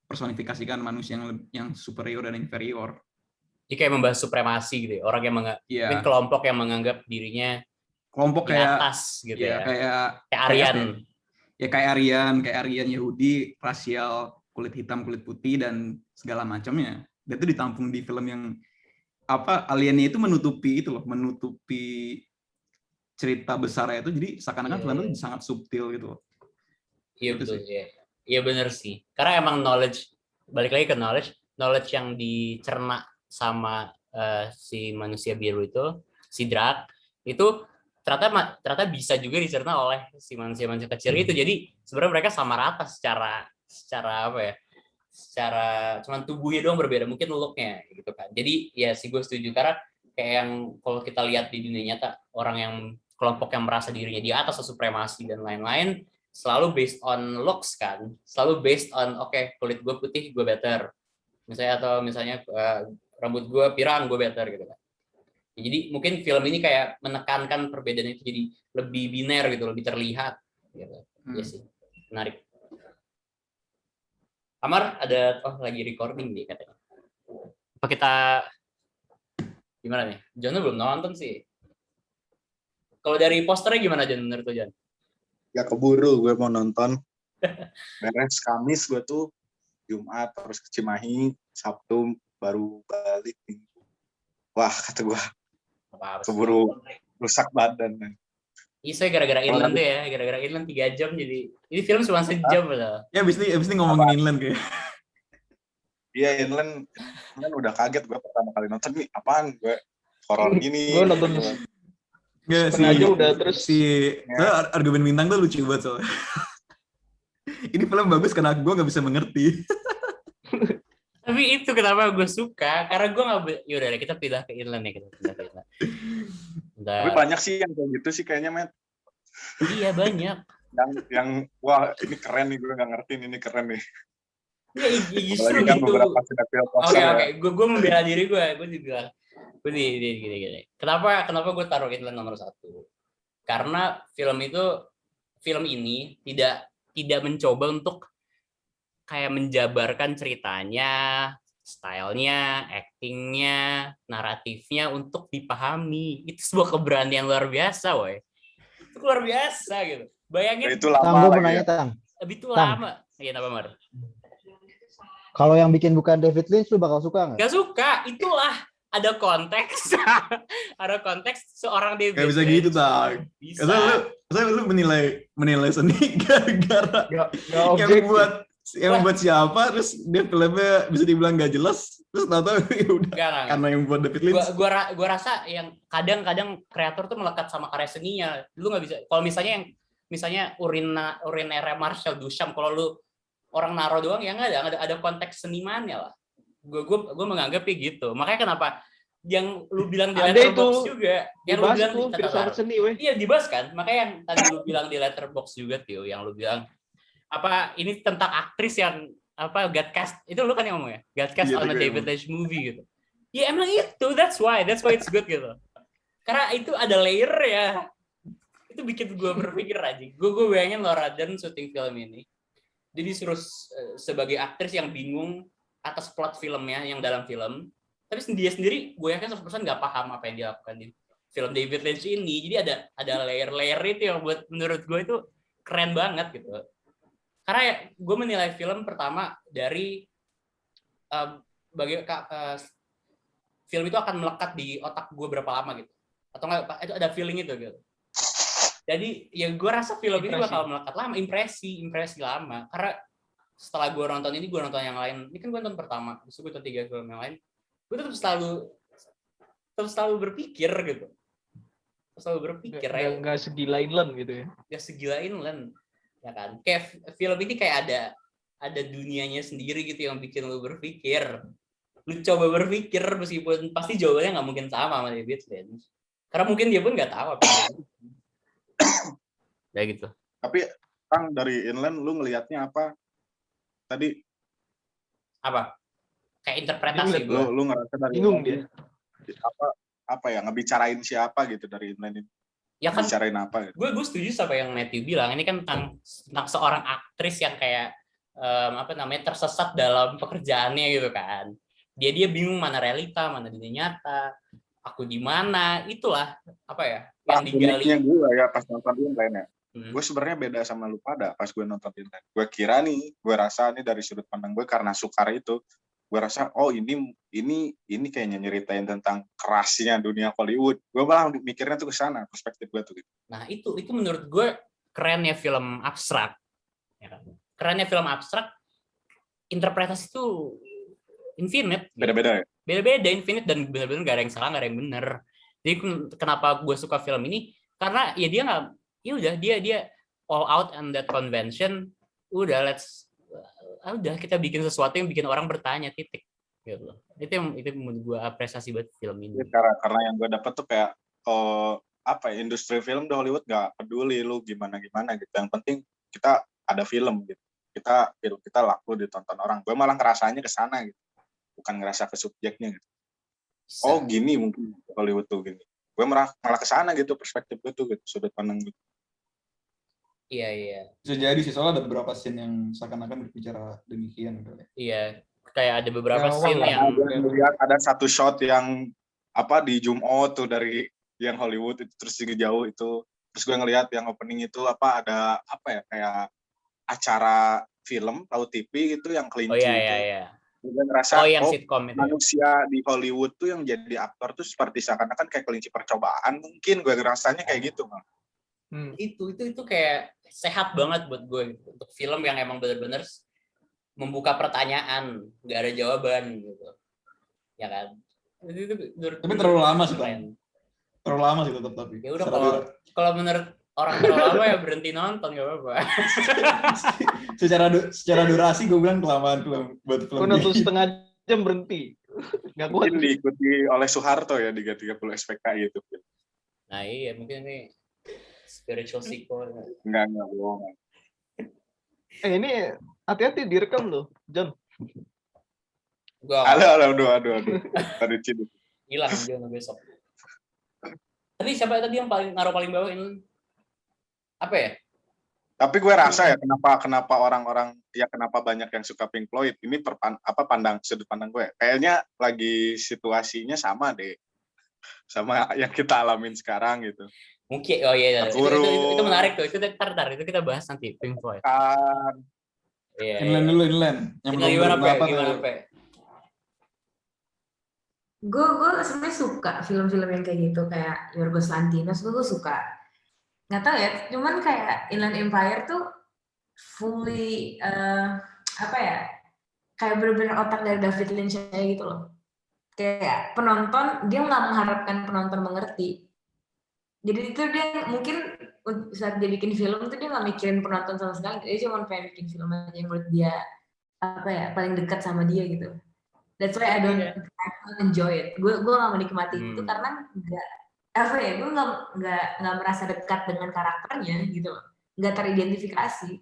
personifikasikan manusia yang superior dan inferior. Jadi kayak membahas supremasi gitu ya. Orang yang mungkin kelompok yang menganggap dirinya kelompok di kayak atas gitu ya. Kayak Aryan. Kayak Aryan Yahudi, rasial, kulit hitam, kulit putih dan segala macamnya. Dan itu ditampung di film yang aliennya itu menutupi cerita besarnya itu, jadi seakan-akan film itu sangat subtil gitu loh. Iya betul sih. Iya benar sih. Karena emang balik lagi ke knowledge yang dicerna sama si manusia biru itu, si Drak, itu ternyata bisa juga dicerna oleh si manusia-manusia kecil itu. Jadi sebenarnya mereka sama rata secara apa ya? Secara cuman tubuhnya doang berbeda, mungkin look-nya gitu kan. Jadi ya sih gue setuju, karena kayak yang kalau kita lihat di dunia nyata, orang yang kelompok yang merasa dirinya di atas, supremasi dan lain-lain, selalu based on looks kan, selalu based on kulit gue putih gue better misalnya, atau misalnya rambut gue pirang gue better gitu kan. Jadi mungkin film ini kayak menekankan perbedaan itu jadi lebih biner gitu, lebih terlihat gitu. Iya sih, menarik. Amar ada lagi recording nih katanya. Apa kita gimana nih? John belum nonton sih. Kalau dari posternya gimana John menurut lo John? Ya keburu gue mau nonton. Beres Kamis gue tuh, Jumat terus ke Cimahi, Sabtu baru balik Minggu. Wah kata gue keburu rusak badan. Iya gara-gara inland tuh ya, gara-gara inland 3 jam jadi ini film cuma sejam padahal. Ya abis ini ngomongin inland kayak. Iya inland udah kaget gue pertama kali nonton, nih apaan gue horor gini. Gue nonton sengaja udah terus argumen bintang tuh lucu banget soalnya. Ini film bagus karena gue nggak bisa mengerti. Tapi itu kenapa gue suka, karena gue nggak, yaudah kita pindah ke inland ya, kita pindah ke inland. Tapi banyak sih yang kayak gitu sih kayaknya, Matt. Iya banyak. yang wah ini keren nih, gue nggak ngerti ini keren nih. Iya justru kan gitu. Oke, gue membela diri gue dibilang. Gue gini. Kenapa gue taruh inland nomor 1? Karena film ini tidak mencoba untuk kayak menjabarkan ceritanya, stylenya, actingnya, naratifnya untuk dipahami. Itu sebuah keberanian luar biasa, woy. Itu luar biasa gitu. Bayangin. Itu lama lagi ya. Itu lama. Iya, apa Mar? Kalau yang bikin bukan David Lynch, lu bakal suka nggak? Gak suka. Itulah ada konteks. Ada konteks seorang David Lynch. Gak bisa gitu, Tak. Bisa. Lu menilai seni gara-gara yang buat siapa, terus dia filmnya bisa dibilang gak jelas, terus tahu-tahu ya udah karena yang buat David Lynch. Gua rasa yang kadang kreator tuh melekat sama karya seninya. Lu nggak bisa. Kalau misalnya Urinera Marcel Duchamp, kalau lu orang naruh doang ya nggak ada konteks senimannya lah. Gue menganggapnya gitu. Makanya kenapa yang lu bilang di Letterboxd juga, yang lu bilang filsafat seni, weh. Iya dibahas kan. Makanya yang tadi lu bilang di Letterboxd juga, Tio, yang lu bilang ini tentang aktris yang got cast, itu lu kan yang ngomong ya, got cast on a David Lynch movie gitu. Ya emang itu, that's why it's good gitu. Karena itu ada layer ya. Itu bikin gue berpikir aja. Gue bayangin Laura Dern syuting film ini. Jadi suruh sebagai aktris yang bingung atas plot filmnya yang dalam film. Tapi dia sendiri gue yakin 100% nggak paham apa yang dia lakukan di film David Lynch ini. Jadi ada layer itu yang buat menurut gue itu keren banget gitu. Karena gue menilai film pertama dari film itu akan melekat di otak gue berapa lama gitu, atau enggak itu ada feeling itu gitu. Jadi ya gue rasa film ini bakal melekat lama, impresi lama, karena setelah gue nonton ini, gue nonton yang lain. Ini kan gue nonton pertama, terus gue nonton 3 film yang lain. Gue tetap selalu berpikir gitu. Selalu berpikir nggak segila Inland gitu ya. Gak segila Inland, ya kan? Kayak film ini kayak ada dunianya sendiri gitu yang bikin lu berpikir. Lu coba berpikir meskipun pasti jawabannya nggak mungkin sama David Lynch. Karena mungkin dia pun nggak tahu apa itu. Ya gitu. Tapi Kang, dari Inland lu ngelihatnya apa tadi? Apa? Kayak interpretasi gue. Lu ngerasa dari Bingung dia. Apa ya, ngebicarain siapa gitu dari Inland ini? Ya kan, bicarain apa gitu? Gue setuju sama yang Matthew bilang. Ini kan tentang seorang aktris yang kayak tersesat dalam pekerjaannya gitu kan. Dia bingung mana realita, mana dunia nyata. Aku di mana? Itulah apa ya yang digali. Uniknya gue ya pas nonton Inland ya. Gue sebenarnya beda sama lu pada pas gue nonton Inland. Gue kira nih, gue rasa nih dari sudut pandang gue karena sukar itu, gue rasa oh ini kayaknya nyeritain tentang kerasnya dunia Hollywood. Gue malah mikirnya tuh ke sana, perspektif gue tuh gitu. Nah, itu menurut gue kerennya film abstrak. Ya kan? Kerennya film abstrak, interpretasi itu infinite. Beda-beda ya? Beda-beda, infinite, dan benar-benar gak ada yang salah, gak ada yang benar. Jadi kenapa gue suka film ini? Karena ya dia nggak, ya udah dia all out on that convention. Udah udah kita bikin sesuatu yang bikin orang bertanya, titik. Gitu. Itu menurut gue apresiasi buat film ini. Karena yang gue dapet tuh kayak industri film di Hollywood nggak peduli lu gimana gitu. Yang penting kita ada film gitu. Film kita laku ditonton orang. Gue malah ngerasanya ke sana gitu. Bukan ngerasa ke subjeknya gitu. Oh gini mungkin Hollywood tuh gini. Gue malah ke sana gitu, perspektif gue tuh gitu, sudut pandang gitu. Iya. Bisa jadi sih, soalnya ada beberapa scene yang seakan-akan berbicara demikian gitu. Iya, kayak ada beberapa scene yang melihat ada satu shot yang di zoom out tuh dari yang Hollywood itu terus juga jauh itu. Terus gue ngelihat yang opening itu ada kayak acara film tahu TV gitu yang kelinci itu. Iya. Gue ngerasa sitcom itu, manusia di Hollywood tuh yang jadi aktor tuh seperti seakan-akan kayak kelinci percobaan, mungkin gue ngerasanya kayak gitu. Itu kayak sehat banget buat gue gitu. Untuk film yang emang benar-benar membuka pertanyaan, nggak ada jawaban gitu, ya kan? Tapi terlalu lama sih, kan? Terlalu lama sih tetap tapi. Ya udah, kalau menurut orang terlalu lama ya berhenti nonton, nggak apa-apa. secara durasi gue bilang kelamaan film buat film. Gue nonton setengah jam berhenti. Nggak kuat. Mungkin diikuti oleh Soeharto ya di 30 SPKI itu. Nah iya, mungkin ini spiritual sequel. Enggak bohong. Ini hati-hati direkam loh, John. Aduh. Tadi cid. Hilang dia besok. Tadi siapa tadi yang naruh paling bawah ini? Apa ya? Tapi gue rasa ya kenapa orang-orang kenapa banyak yang suka Pink Floyd ini sudut pandang gue. Kayaknya lagi situasinya sama deh. Sama yang kita alamin sekarang gitu. Mungkin itu menarik tuh. Itu tar itu kita bahas nanti Pink Floyd. Inland. Yang gimana Pe? Gue sebenarnya suka film-film yang kayak gitu, kayak Yorgos Lanthimos. Gue suka. Nggak tahu ya, cuman kayak Inland Empire tuh fully kayak bener-bener otak dari David Lynch gitu loh. Kayak penonton, dia nggak mengharapkan penonton mengerti. Jadi itu dia mungkin saat dia bikin film tuh dia nggak mikirin penonton sama sekali. Dia cuma pengen bikin film aja yang menurut dia paling dekat sama dia gitu. That's why I don't enjoy it. Gue nggak menikmati itu karena gue nggak merasa dekat dengan karakternya gitu loh, nggak teridentifikasi.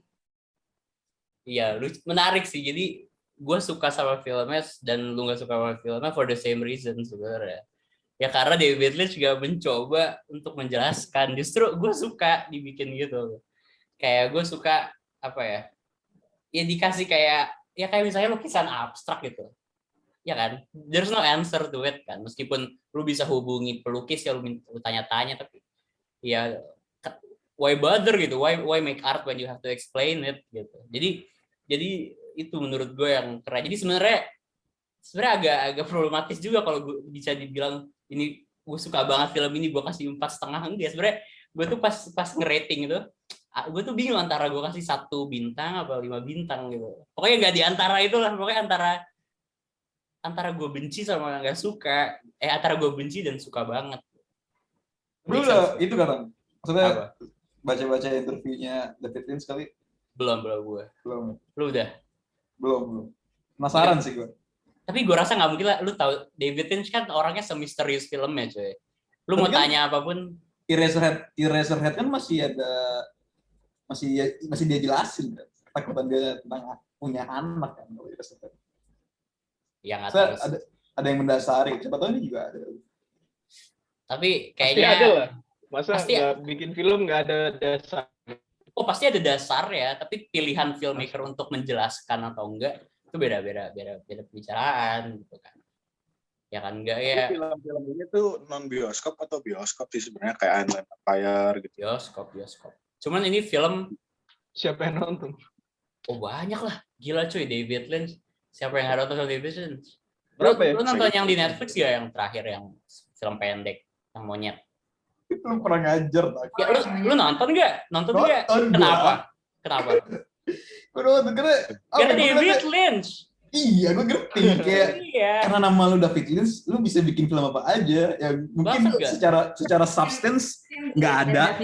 Iya, menarik sih. Jadi gue suka sama filmnya dan lu nggak suka sama filmnya for the same reason sebenarnya. Ya karena David Lynch juga mencoba untuk menjelaskan. Justru gue suka dibikin gitu. Kayak gue suka ya dikasih kayak misalnya lukisan abstrak gitu. Ya kan, there's no answer to it kan, meskipun lu bisa hubungi pelukis ya lu tanya-tanya, tapi ya why bother gitu, why make art when you have to explain it gitu. Jadi itu menurut gue yang keren. Jadi sebenarnya sebenarnya agak problematis juga kalau gue bisa dibilang ini gue suka banget film ini gue kasih 4,5. Enggak, sebenarnya gue tuh pas ngerating itu gue tuh bingung antara gue kasih 1 bintang apa 5 bintang gitu. Pokoknya nggak di antara itu lah, pokoknya antara gue benci sama nggak suka, antara gue benci dan suka banget. Lu udah itu kan? Maksudnya Apa? baca-baca interviewnya David Lynch kali? Belum gue. Belum. Lu udah? Belum. Penasaran sih gue. Tapi gue rasa nggak mungkin lah. Lu tahu David Lynch kan orangnya semisterius filmnya coy. Lu Tapi mau kan tanya apapun. Eraserhead kan masih dia jelasin kan. Takutan dia tentang punya anak kan. Ya nggak tahu. Ada yang mendasari. Siapa tahu ini juga ada. Tapi Pasti kayaknya ada lah. Masa pasti nggak bikin film nggak ada dasar? pasti ada dasar ya, tapi pilihan filmmaker untuk menjelaskan atau enggak itu beda pembicaraan gitu kan. Ya kan enggak ya. Film-film ini tuh non bioskop atau bioskop sih sebenarnya, kayak Inland Empire gitu. Bioskop. Cuman ini film Siapa yang nonton? banyak lah. Gila cuy, David Lynch. Siapa yang nonton David Lynch? Berapa ya? Lu nonton yang di Netflix ya, yang terakhir yang film pendek yang monyet? Itu kurang ajar. Ya, lu nonton nggak? Nonton nggak? Kenapa? Gue nonton Karena David Lynch. Iya, gue ngerti. Kayak karena nama lu David Lynch, lu bisa bikin film apa aja. Ya mungkin secara substance nggak ada.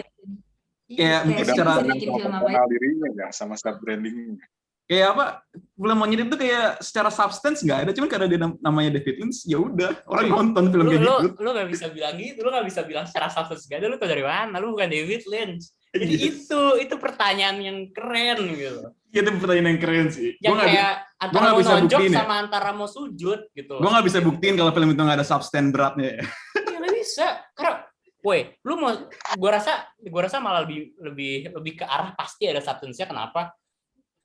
Kayak mungkin secara kenal dirinya ya sama self branding. Kayak apa? Film monyet itu kayak secara substance nggak ada, cuman karena dia namanya David Lynch, ya udah orang nonton film kayak gitu. Lu nggak bisa bilang gitu, lu nggak bisa bilang secara substance nggak ada. Lu tau dari mana? Lu bukan David Lynch. Jadi itu pertanyaan yang keren gitu. Itu pertanyaan yang keren sih. Yang kayak antara mau nonjok sama antara mau sujud gitu. Gue nggak bisa buktiin kalau film itu nggak ada substance beratnya. Iya nggak bisa. Karena, lu mau, gue rasa malah lebih ke arah pasti ada substance-nya.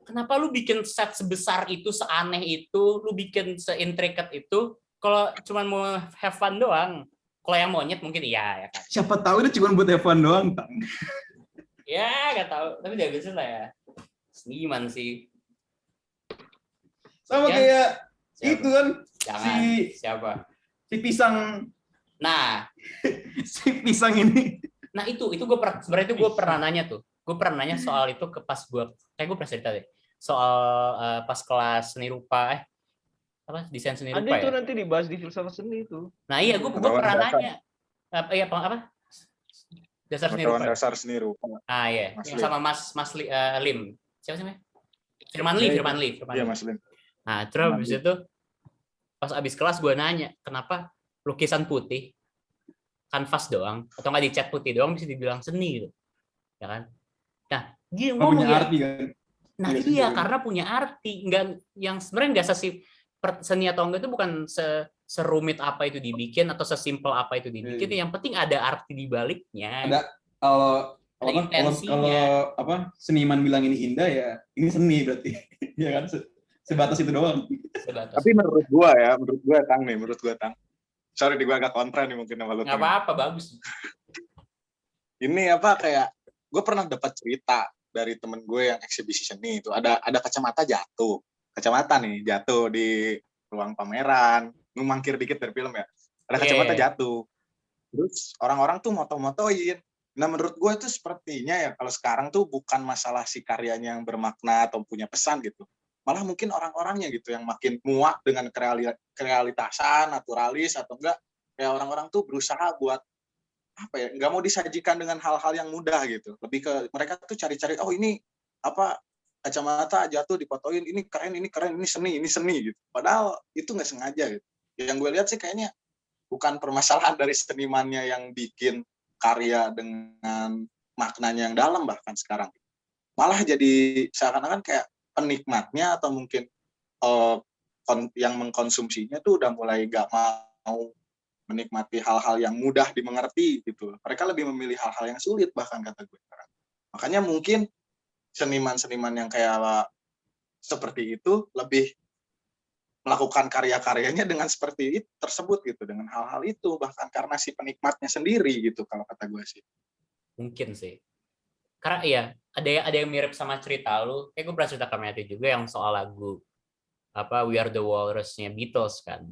Kenapa lu bikin set sebesar itu, seaneh itu, lu bikin se-intricate itu, kalau cuma mau have fun doang. Kalau yang monyet mungkin iya ya kan. Siapa tahu itu cuma buat have fun doang, Tang. Ya, nggak tahu. Tapi dia biasa lah ya. Seniman sih. Sama kayak itu kan. Siapa? Si pisang. Nah. Si pisang ini. Nah itu sebenarnya gue pernah nanya tuh. Gue pernah nanya soal itu ke pas gue pernah cerita deh. Soal pas kelas seni rupa desain seni rupa ada itu nanti dibahas di filsafat seni itu. Nah iya gue pernah nanya apa dasar seni rupa. Ah iya, yang sama Mas Lim. Siapa namanya? Firman Lee. Iya, Mas Lim. Nah, terus habis itu pas abis kelas gue nanya, kenapa lukisan putih kanvas doang atau nggak dicat putih doang bisa dibilang seni gitu. Ya kan? Nah, punya arti kan. Nah, iya karena punya arti, enggak yang sebenarnya enggak seni atau enggak itu bukan serumit apa itu dibikin atau sesimpel apa itu dibikin, yang penting ada arti di baliknya. Ada kalau seniman bilang ini indah ya, ini seni berarti. Ya kan sebatas itu doang. Tapi menurut gua Tang. Sorry gua agak kontra nih mungkin sama lu. Enggak apa-apa, bagus. Ini kayak gue pernah dapat cerita dari temen gue yang eksibisi seni itu ada kacamata jatuh di ruang pameran, mangkir dikit dari film ya, ada kacamata jatuh, terus orang-orang tuh moto-motoin. Nah menurut gue itu sepertinya ya kalau sekarang tuh bukan masalah si karyanya yang bermakna atau punya pesan gitu, malah mungkin orang-orangnya gitu yang makin muak dengan kerealitasan, naturalis atau enggak kayak orang-orang tuh berusaha buat nggak mau disajikan dengan hal-hal yang mudah gitu. Lebih ke mereka tuh cari-cari, ini kacamata jatuh dipotoin, ini keren, ini seni gitu. Padahal itu nggak sengaja gitu. Yang gue lihat sih kayaknya bukan permasalahan dari senimannya yang bikin karya dengan maknanya yang dalam bahkan sekarang. Malah jadi seakan-akan kayak penikmatnya atau mungkin yang mengkonsumsinya tuh udah mulai nggak mau menikmati hal-hal yang mudah dimengerti gitu. Mereka lebih memilih hal-hal yang sulit bahkan kata gue. Makanya mungkin seniman-seniman yang kayak seperti itu lebih melakukan karya-karyanya dengan seperti itu tersebut gitu, dengan hal-hal itu bahkan karena si penikmatnya sendiri gitu kalau kata gue sih. Mungkin sih. Karena ada yang mirip sama cerita lu. Kayak gue pernah cerita ke Matthew juga yang soal lagu We Are the Walrus-nya Beatles kan.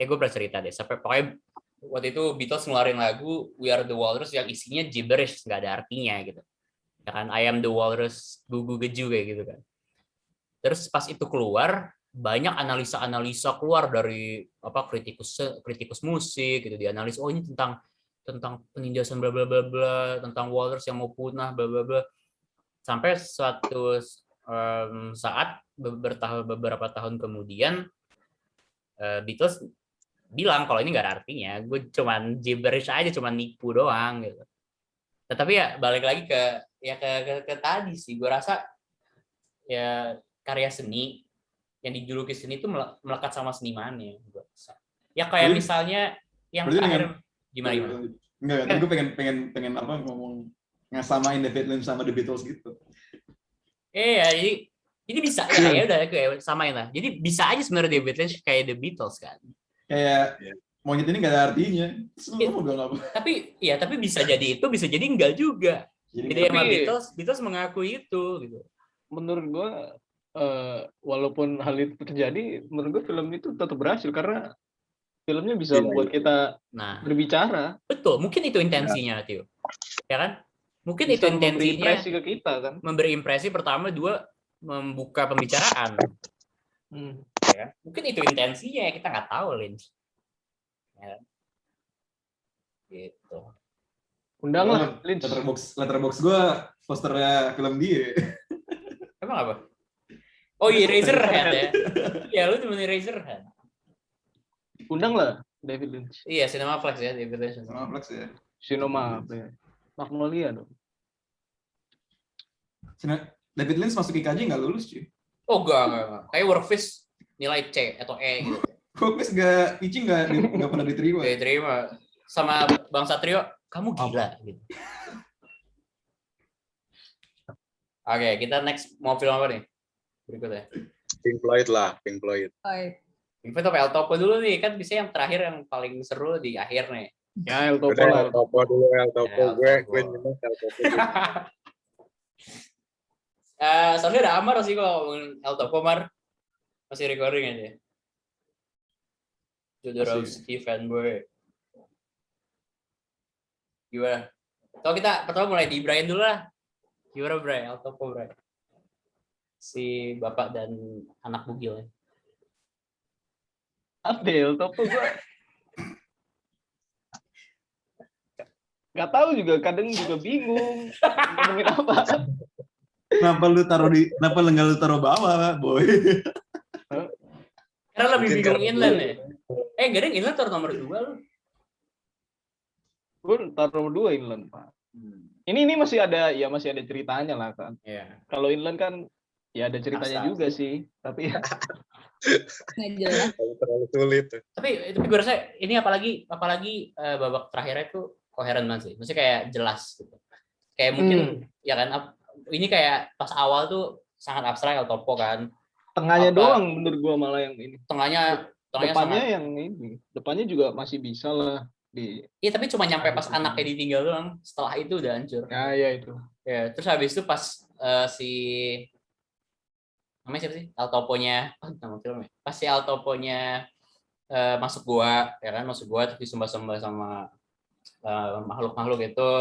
Gue pernah cerita deh, sampai pokoknya waktu itu Beatles ngeluarin lagu We Are the Walrus yang isinya gibberish, nggak ada artinya gitu. Ya kan, I am the walrus, gugu geju kayak gitu kan. Terus pas itu keluar, banyak analisa-analisa keluar dari kritikus musik gitu, dianalis, oh ini tentang penindasan bla bla bla bla, tentang walrus yang mau punah bla bla bla. Sampai suatu saat beberapa tahun kemudian Beatles bilang kalau ini nggak ada artinya, gue cuman gibberish aja, cuman nipu doang gitu. Tetapi ya balik lagi ke tadi sih, gue rasa ya karya seni yang dijuluki seni itu melekat sama senimannya. Ya kayak misalnya yang terakhir gimana? Enggak, tapi gue pengen apa ngomong ngasamain David Lynch sama The Beatles gitu. Jadi bisa ya udah kayak samain lah. Jadi bisa aja sebenarnya David Lynch kayak The Beatles kan. Kayak monyet ini nggak ada artinya. Tapi bisa jadi itu, bisa jadi enggak juga. Jadi emang Beatles mengakui itu gitu. Menurut gue walaupun hal itu terjadi, menurut gue film itu tetap berhasil karena filmnya bisa membuat kita berbicara. Betul, mungkin itu intensinya, Tio. Ya kan? Mungkin bisa itu intensinya. Memberi impresi ke kita kan. Memberi impresi pertama, dua membuka pembicaraan. Ya, mungkin itu intensinya, kita nggak tahu, Lynch. Ya. Gitu. Undang lah, Lynch. Letterbox gue posternya film dia. Emang apa? Oh iya, Eraserhead ya. Ya, lu temen Eraserhead. Undang lah, David Lynch. Iya, Cinemaflex ya, David Lynch. Cinemaflex ya. Cinemaflex. Magnolia dong. David Lynch masuk IKJ nggak lulus cuy. Oh enggak. Kayak Workfish nilai C atau E gitu. Workfish nggak pernah diterima. Nggak diterima. Sama Bang Satrio, kamu gila gitu. Oke, kita next mau film apa nih? Berikutnya. Pink Floyd lah, Pink Floyd. Pink Floyd apa El Topo dulu nih, kan bisa yang terakhir yang paling seru di akhir nih. Ya El Topo lah. El Topo dulu, El Topo. Gue nyemek El Topo. Soalnya ada Amar sih kalau ngomongin El Topo, Mar. Masih recording aja. Jodorowsky fanboy. Gimana? Kalau kita pertama mulai di Brian dulu lah. Gimana Brian? El Topo Brian. Si bapak dan anak bugil. Apa El Topo gue? Gak tahu juga, kadang juga bingung. Ngomongin apa? Kenapa nggak lu taruh bawah, boy? Karena lebih bingung Inland ya. Gak ada Inland taruh nomor 2 lu. Gue taruh nomor 2 Inland, Pak. Ini masih ada ceritanya lah kan. Yeah. Kalau Inland kan ya ada ceritanya juga sih, tapi ya terlalu sulit. Tapi gue rasa ini apalagi babak terakhirnya itu koheren banget sih. Maksudnya kayak jelas gitu. Kayak mungkin ya kan ini kayak pas awal tuh sangat abstrak El Topo kan. Tengahnya doang menurut gua malah yang ini. Tengahnya depannya sangat... yang ini. Depannya juga masih bisa lah di. Iya, tapi cuma nyampe pas anaknya ditinggal doang. Setelah itu udah hancur. Ya itu. Ya, terus habis itu pas namanya siapa sih? El Topo-nya, nama filmnya. Pas si El Topo-nya masuk gua, ya kan, masuk gua terus disembah-sembah sama makhluk-makhluk itu,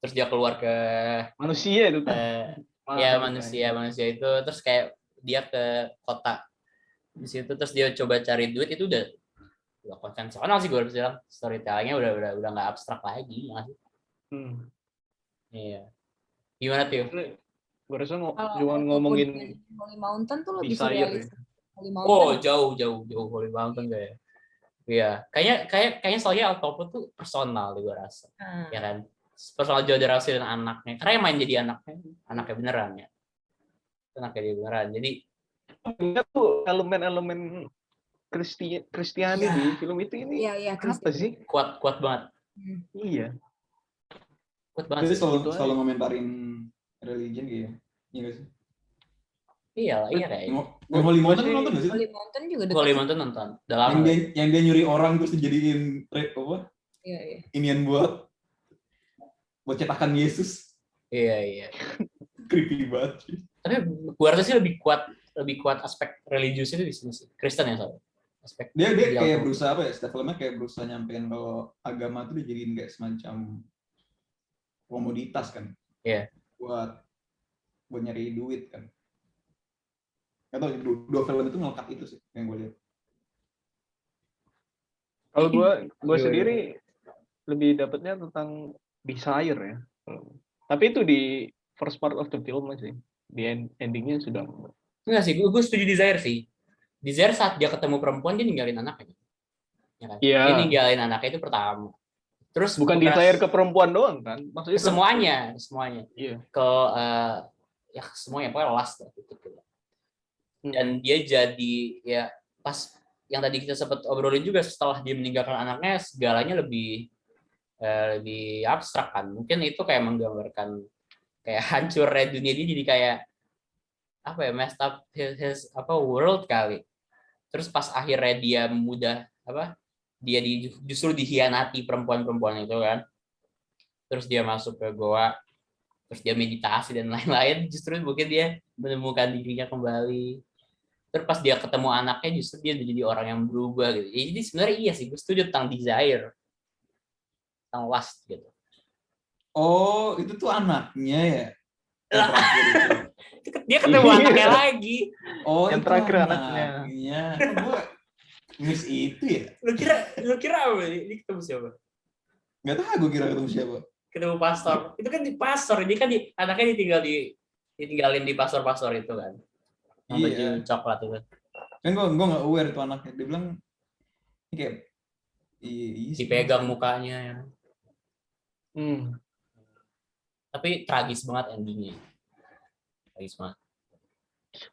terus dia keluar ke manusia itu manusia itu, terus kayak dia ke kota di situ, terus dia coba cari duit, itu udah konvensional sih gue bilang, storytellingnya udah nggak abstrak lagi nggak sih? Iya, gimana Tio? Gue rasa cuma ngomongin Holy Mountain tuh lebih surrealis. Jauh Holy Mountain kayak. Iya, kayaknya soalnya El Topo tuh personal gue rasa, ya kan, personal Jodorowsky dan anaknya, karena yang main jadi anaknya beneran ya, anaknya dia beneran, jadi ingat tuh elemen Kristiani di film itu ini, apa sih? Kuat banget. Iya. Kuat banget. Jadi selalu ngomentarin religion gitu, iya nggak sih? Iya kayaknya. Holy Mountain nonton nggak sih? Holy Mountain juga dekat. Holy Mountain nonton. Yang dia nyuri orang terus dijadiin apa? Iya. Inian buat cetakan Yesus. Iya. Creepy banget. Tapi gua rasa sih lebih kuat lebih kuat aspek religius itu di sini sih. Kristen ya soalnya. Aspek Dia di kayak Alto. berusaha apa ya? Setiap filmnya kayak berusaha nyampein kalau agama tuh dijadiin kayak semacam komoditas kan. Iya. Buat nyari duit kan. Atau dua film itu ngelekat itu sih yang gue lihat. Kalau gue Gimana? sendiri lebih dapatnya tentang desire ya. Tapi itu di first part of the film sih. Di endingnya sudah. Enggak sih, gue setuju Desire sih. Desire saat dia ketemu perempuan dia ninggalin anaknya. Ya kan? Iya. Dia ninggalin anaknya itu pertama. Terus Bukan desire ke perempuan doang kan? Maksudnya semuanya. Iya. Ke ya semuanya pokoknya last lah gitu. Dan dia jadi ya pas yang tadi kita sempat obrolin juga setelah dia meninggalkan anaknya segalanya lebih abstrak kan. Mungkin itu kayak menggambarkan kayak hancurnya dunia dia jadi kayak apa ya, messed up his world kali. Terus pas akhirnya dia justru dihianati perempuan-perempuan itu kan. Terus dia masuk ke goa, terus dia meditasi dan lain-lain, justru mungkin dia menemukan dirinya kembali. Terus pas dia ketemu anaknya justru dia jadi orang yang berubah gitu. Jadi sebenarnya iya sih, gue setuju tentang desire, tentang lust gitu. Oh, itu tuh anaknya ya? Yang terakhir itu. Dia ketemu anaknya lagi. Oh, yang itu terakhir anaknya. Gue miss itu ya? Lu kira apa? Ini ketemu siapa? Nggak tahu gue kira ketemu siapa. Ketemu pastor. Itu kan di pastor. Dia kan anaknya ditinggalin di pastor-pastor itu kan. Yang baju coklat itu. Kan gue nggak aware itu anaknya. Dia bilang ini kayak dipegang mukanya ya. Tapi tragis banget endingnya. Tragis banget.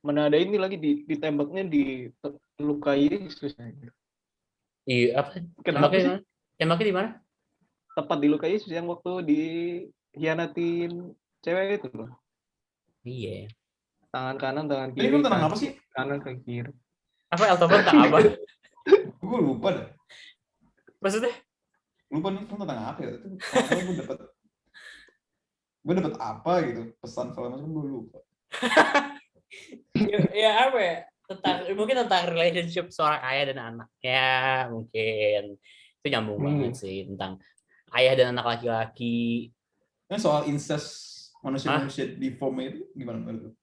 Mana ada ini lagi ditembaknya dilukai Yesus. Iya, apa? Kenapa sih? Tembaknya di mana? Tepat dilukai Yesus yang waktu dihianatin cewek itu loh. Iya. Tangan kanan, tangan kiri. Ini film tentang apa sih? Kanan ke kiri. Apa Eltoban tentang apa? Gue lupa dah. Maksudnya? Lupa nih film tentang apa ya? Itu gue dapet apa gitu pesan film itu gue lupa. ya apa ya? Mungkin tentang relationship seorang ayah dan anak. Ya mungkin itu nyambung banget sih tentang ayah dan anak laki-laki. Ini soal incest manusia deform itu gimana menurut lu?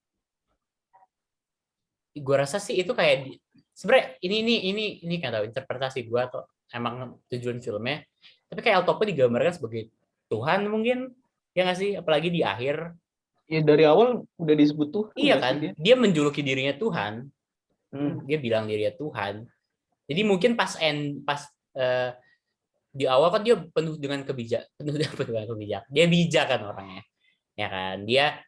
Gue rasa sih itu kayak sebenarnya ini nggak tahu interpretasi gue atau emang tujuan filmnya. Tapi kayak Eltopo digambarkan sebagai Tuhan mungkin, ya nggak sih? Apalagi di akhir. Ya dari awal udah disebut Tuhan. Iya kan? Dia menjuluki dirinya Tuhan. Dia bilang dirinya Tuhan. Jadi mungkin pas di awal kan dia penuh dengan kebijakan. Dia bijak kan orangnya. Ya kan? Dia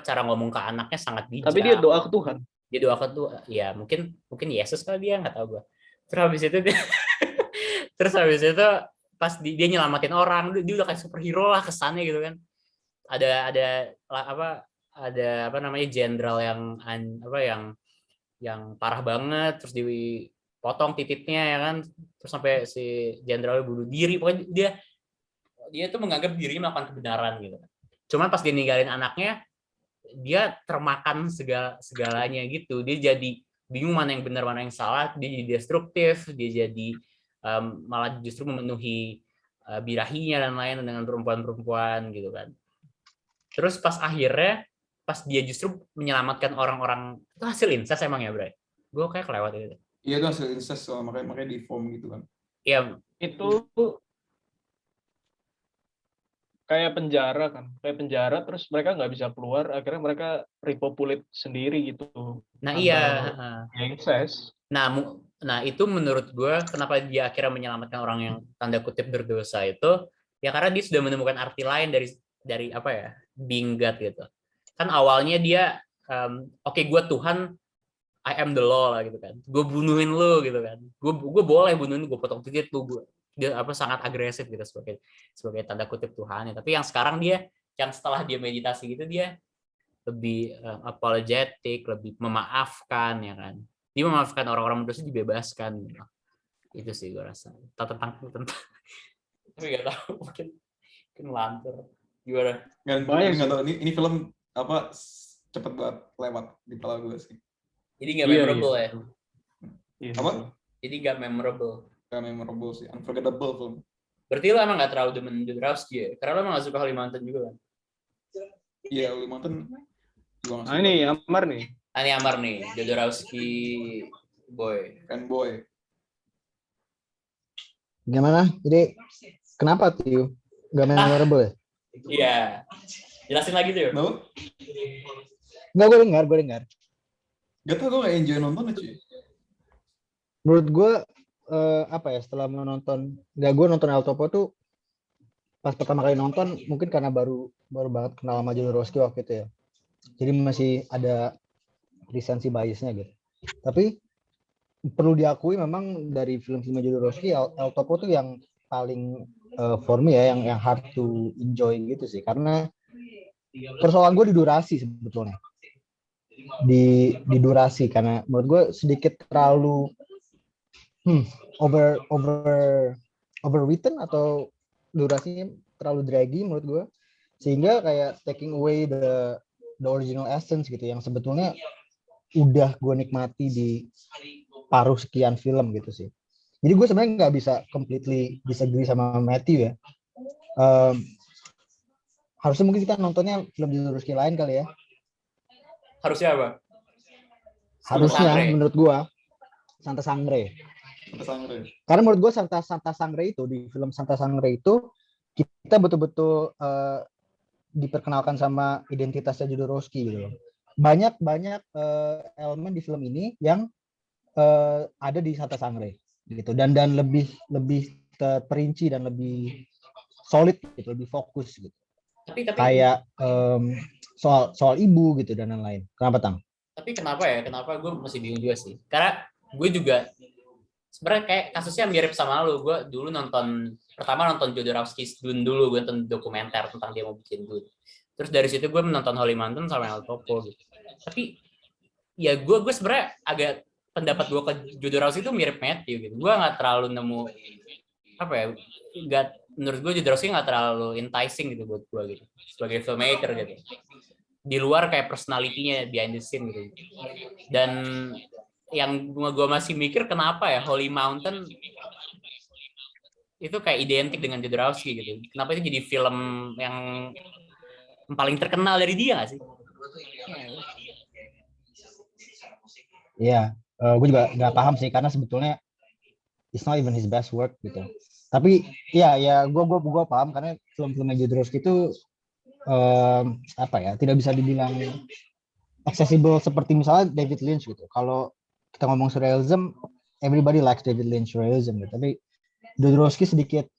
cara ngomong ke anaknya sangat bijak. Tapi dia doa ke Tuhan. Dia doa ke Tuhan. Ya mungkin Yesus kali dia, nggak tahu gue. Terus habis itu pas dia nyelamatin orang, dia udah kayak superhero lah kesannya gitu kan. Ada jenderal yang parah banget, terus dipotong titiknya ya kan, terus sampai si jenderalnya bunuh diri. Pokoknya dia tuh menganggap dirinya melakukan kebenaran gitu. Cuman pas dia ninggalin anaknya, dia termakan segalanya gitu. Dia jadi bingung mana yang benar mana yang salah. Dia jadi destruktif, dia jadi malah justru memenuhi birahinya dan lain dengan perempuan-perempuan gitu kan. Terus pas akhirnya pas dia justru menyelamatkan orang-orang, itu hasil incest emang ya, Bray? Gue kayak kelewat itu. Iya, itu hasil incest, makanya deform gitu kan. Iya, itu kayak penjara kan, terus mereka nggak bisa keluar, akhirnya mereka repopulate sendiri gitu. Nah iya. Incest. Nah itu menurut gue kenapa dia akhirnya menyelamatkan orang yang tanda kutip berdosa itu, ya karena dia sudah menemukan arti lain dari apa ya, being God gitu. Kan awalnya dia oke, gue Tuhan, I am the law lah gitu kan. Gue bunuhin lo gitu kan. Gue boleh bunuhin, gue potong titik lo, dia sangat agresif gitu sebagai tanda kutip Tuhan. Tapi yang sekarang yang setelah dia meditasi gitu, dia lebih apologetic, lebih memaafkan ya kan. Dia memaafkan orang-orang berdosa, dibebaskan gitu. Itu sih gue rasa. Tentang tapi nggak tahu, mungkin lantur gimana. Nggak tahu ini film apa cepet banget lewat di kepala gue sih. Jadi nggak Iya, memorable iya. ya. Iya, Apa? betul. Jadi nggak memorable. Gak memorable sih, unforgettable film. Berarti lo emang nggak terlalu demen Jodorowsky ya? Karena lo emang nggak suka Holy Mountain juga kan? Iya, Holy Mountain juga nggak Nah suka. ini Amar nih. Ani Amar nih, Jodorowsky boy. Fanboy. Gimana? Jadi kenapa tuh nggak memorable ya? Iya. Jelasin lagi tuh. Kenapa? Nggak, gue dengar. Gak tau, gue gak enjoy nontonnya cuy. Menurut gue apa ya, setelah menonton, gue nonton El Topo tuh pas pertama kali nonton mungkin karena baru banget kenal sama Jodorowsky waktu itu ya. Jadi masih ada recency biasnya gitu. Tapi perlu diakui memang dari film-film Jodorowsky El Topo tuh yang paling for me ya, yang hard to enjoy gitu sih, karena persoalan gue di durasi sebetulnya. Di durasi, karena menurut gue sedikit terlalu overwritten atau durasinya terlalu draggy menurut gue, sehingga kayak taking away the original essence gitu, yang sebetulnya udah gue nikmati di paruh sekian film gitu sih. Jadi gue sebenarnya nggak bisa completely disagree sama Matthew ya. Harusnya mungkin kita nontonnya film Jodorowsky lain kali ya. Harusnya apa? Harusnya Sangre. menurut gue Santa Sangre. Pesangre. Karena menurut gue Santa Sangre itu, di film Santa Sangre itu kita betul-betul diperkenalkan sama identitasnya Jodorowsky gitu loh. Banyak elemen di film ini yang ada di Santa Sangre gitu, dan lebih terperinci dan lebih solid gitu, lebih fokus gitu. Tapi Kayak soal ibu gitu dan lain-lain. Kenapa Tang? tapi kenapa ya? Kenapa gue masih bingung juga sih? Karena gue juga sebenarnya kayak kasusnya mirip sama lu. Gue dulu pertama nonton Jodorowsky dulu, gue nonton dokumenter tentang dia mau bikin Dune. Terus dari situ gue menonton Holy Mountain sama El Topo gitu. Tapi ya gue sebenarnya agak, pendapat gue ke Jodorowsky itu mirip Matthew gitu. Gue nggak terlalu nemu apa ya, menurut gue Jodorowsky nggak terlalu enticing gitu buat gue gitu sebagai filmmaker gitu. Di luar kayak personality-nya behind the scene gitu. Dan yang gue masih mikir kenapa ya Holy Mountain itu kayak identik dengan Jodorowsky gitu. Kenapa itu jadi film yang paling terkenal dari dia nggak sih? Iya, gue juga nggak paham sih, karena sebetulnya it's not even his best work gitu. Tapi ya gue paham, karena film-filmnya Jodorowsky itu apa ya, tidak bisa dibilang accessible seperti misalnya David Lynch gitu. Kalau kita ngomong surrealism, everybody likes David Lynch surrealism gitu. Tapi Jodorowsky sedikit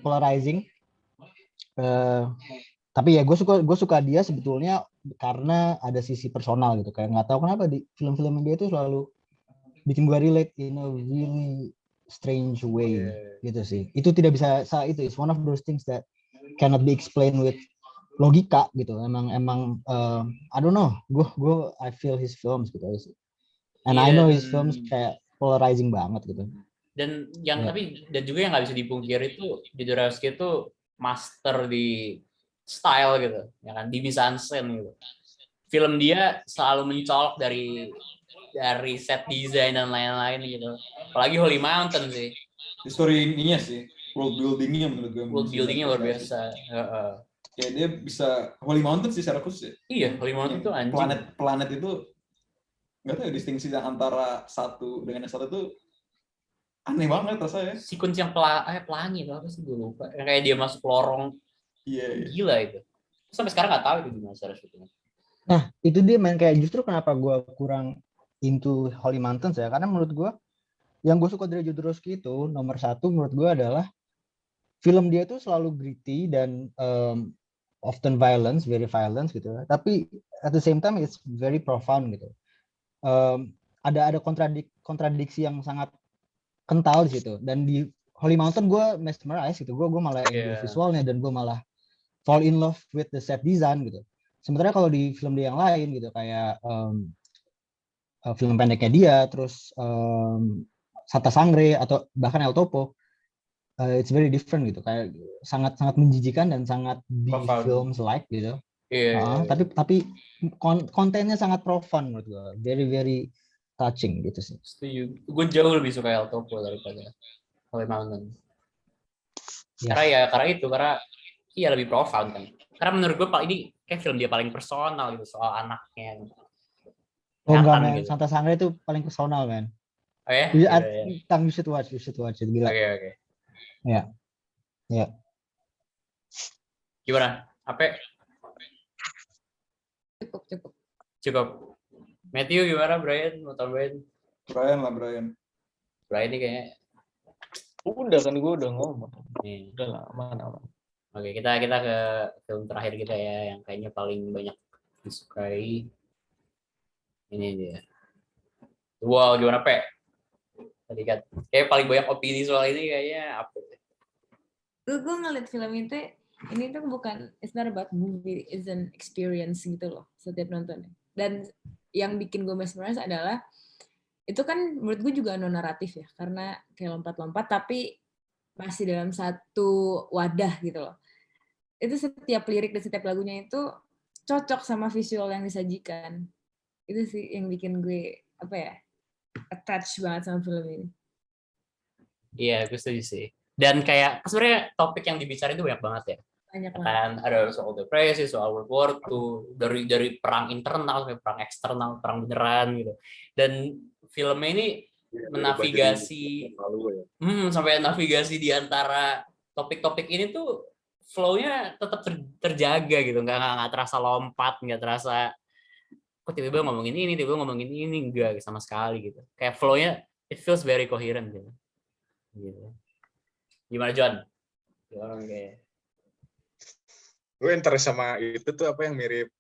polarizing. Tapi ya gue suka dia sebetulnya karena ada sisi personal gitu. Kayak nggak tahu kenapa di film-film dia itu selalu bikin gue relate in a really strange way gitu sih. Itu tidak bisa, itu is one of those things that cannot be explained with logika gitu. Emang I don't know. Gue I feel his films gitu sih. And I know his films kayak polarizing banget gitu. Dan yang tapi dan juga yang nggak bisa dipungkiri itu Jodorowsky itu master di style gitu, ya kan, di mise-en-scène gitu. Film dia selalu mencolok dari set design dan lain-lain gitu. Apalagi Holy Mountain sih. Story ininya sih, world buildingnya menurut gue. World buildingnya luar biasa. Ya dia bisa, Holy Mountain sih secara khusus ya. Iya, Holy Mountain itu anjing. Planet itu nggak tahu ya, distingsi antara satu dengan yang satu itu aneh banget rasanya. Sequence yang pelangi itu apa sih, gue lupa. Yang kayak dia masuk lorong. Iya. Gila itu. Sampai sekarang nggak tahu itu gimana cara syutingnya. Nah, itu dia main kayak, justru kenapa gue kurang into Holy Mountains ya, karena menurut gue yang gue suka dari Jodorowsky itu nomor satu menurut gue adalah film dia tuh selalu gritty dan often very violence gitu, tapi at the same time it's very profound gitu. Ada kontradiksi yang sangat kental di situ, dan di Holy Mountain gue mesmerized gitu, gue malah enjoy visualnya, dan gue malah fall in love with the set design gitu. Sementara kalau di film dia yang lain gitu, kayak film pendeknya dia, terus Santa Sangre atau bahkan El Topo, it's very different gitu, kayak sangat menjijikan dan sangat B films like gitu. Iya. Tapi kontennya sangat profound menurut gue, very touching gitu sih. Setuju. Gue jauh lebih suka El Topo daripada Holy Mountain. Yes. Karena iya lebih profound kan. Karena menurut gue ini kayak film dia paling personal gitu soal anaknya. Oh enggak Kelihatan men, gitu. Santa Sangre itu paling personal men. Oh ya? You, Iya. you should watch it, gila. Oke. Ya. Gimana? Apa? Cukup. Matthew gimana? Brian mau tambahin? Brian. Brian ini kayaknya. Udah kan gue udah ngomong. Nih. Udah lah, aman. Oke, kita ke film terakhir kita ya, yang kayaknya paling banyak disukai. Ini dia. Wow, gimana Pe? Tadi kan kayak paling banyak opini soal ini kayaknya apa? Gue ngeliat film itu, ini tuh bukan, it's not about movie, it's an experience gitu loh setiap nontonnya. Dan yang bikin gue mesmerize adalah itu kan menurut gue juga non naratif ya, karena kayak lompat-lompat tapi masih dalam satu wadah gitu loh. Itu setiap lirik dan setiap lagunya itu cocok sama visual yang disajikan. Itu sih yang bikin gue attach banget sama film ini. Iya, gue setuju sih. Dan kayak sebenarnya topik yang dibicarain itu banyak banget ya. Banyak banget. Kan ada soal depresi, soal World War II, dari perang internal sampai perang eksternal, perang beneran gitu. Dan filmnya ini menavigasi sampai navigasi di antara topik-topik ini tuh flow-nya tetap terjaga gitu, nggak terasa lompat, nggak terasa kok tiba-tiba ngomongin ini, tiba-tiba ngomongin ini, enggak sama sekali gitu. Kayak flow-nya it feels very coherent gitu. Gimana John? Gimana kayak Gue interest sama itu tuh apa yang mirip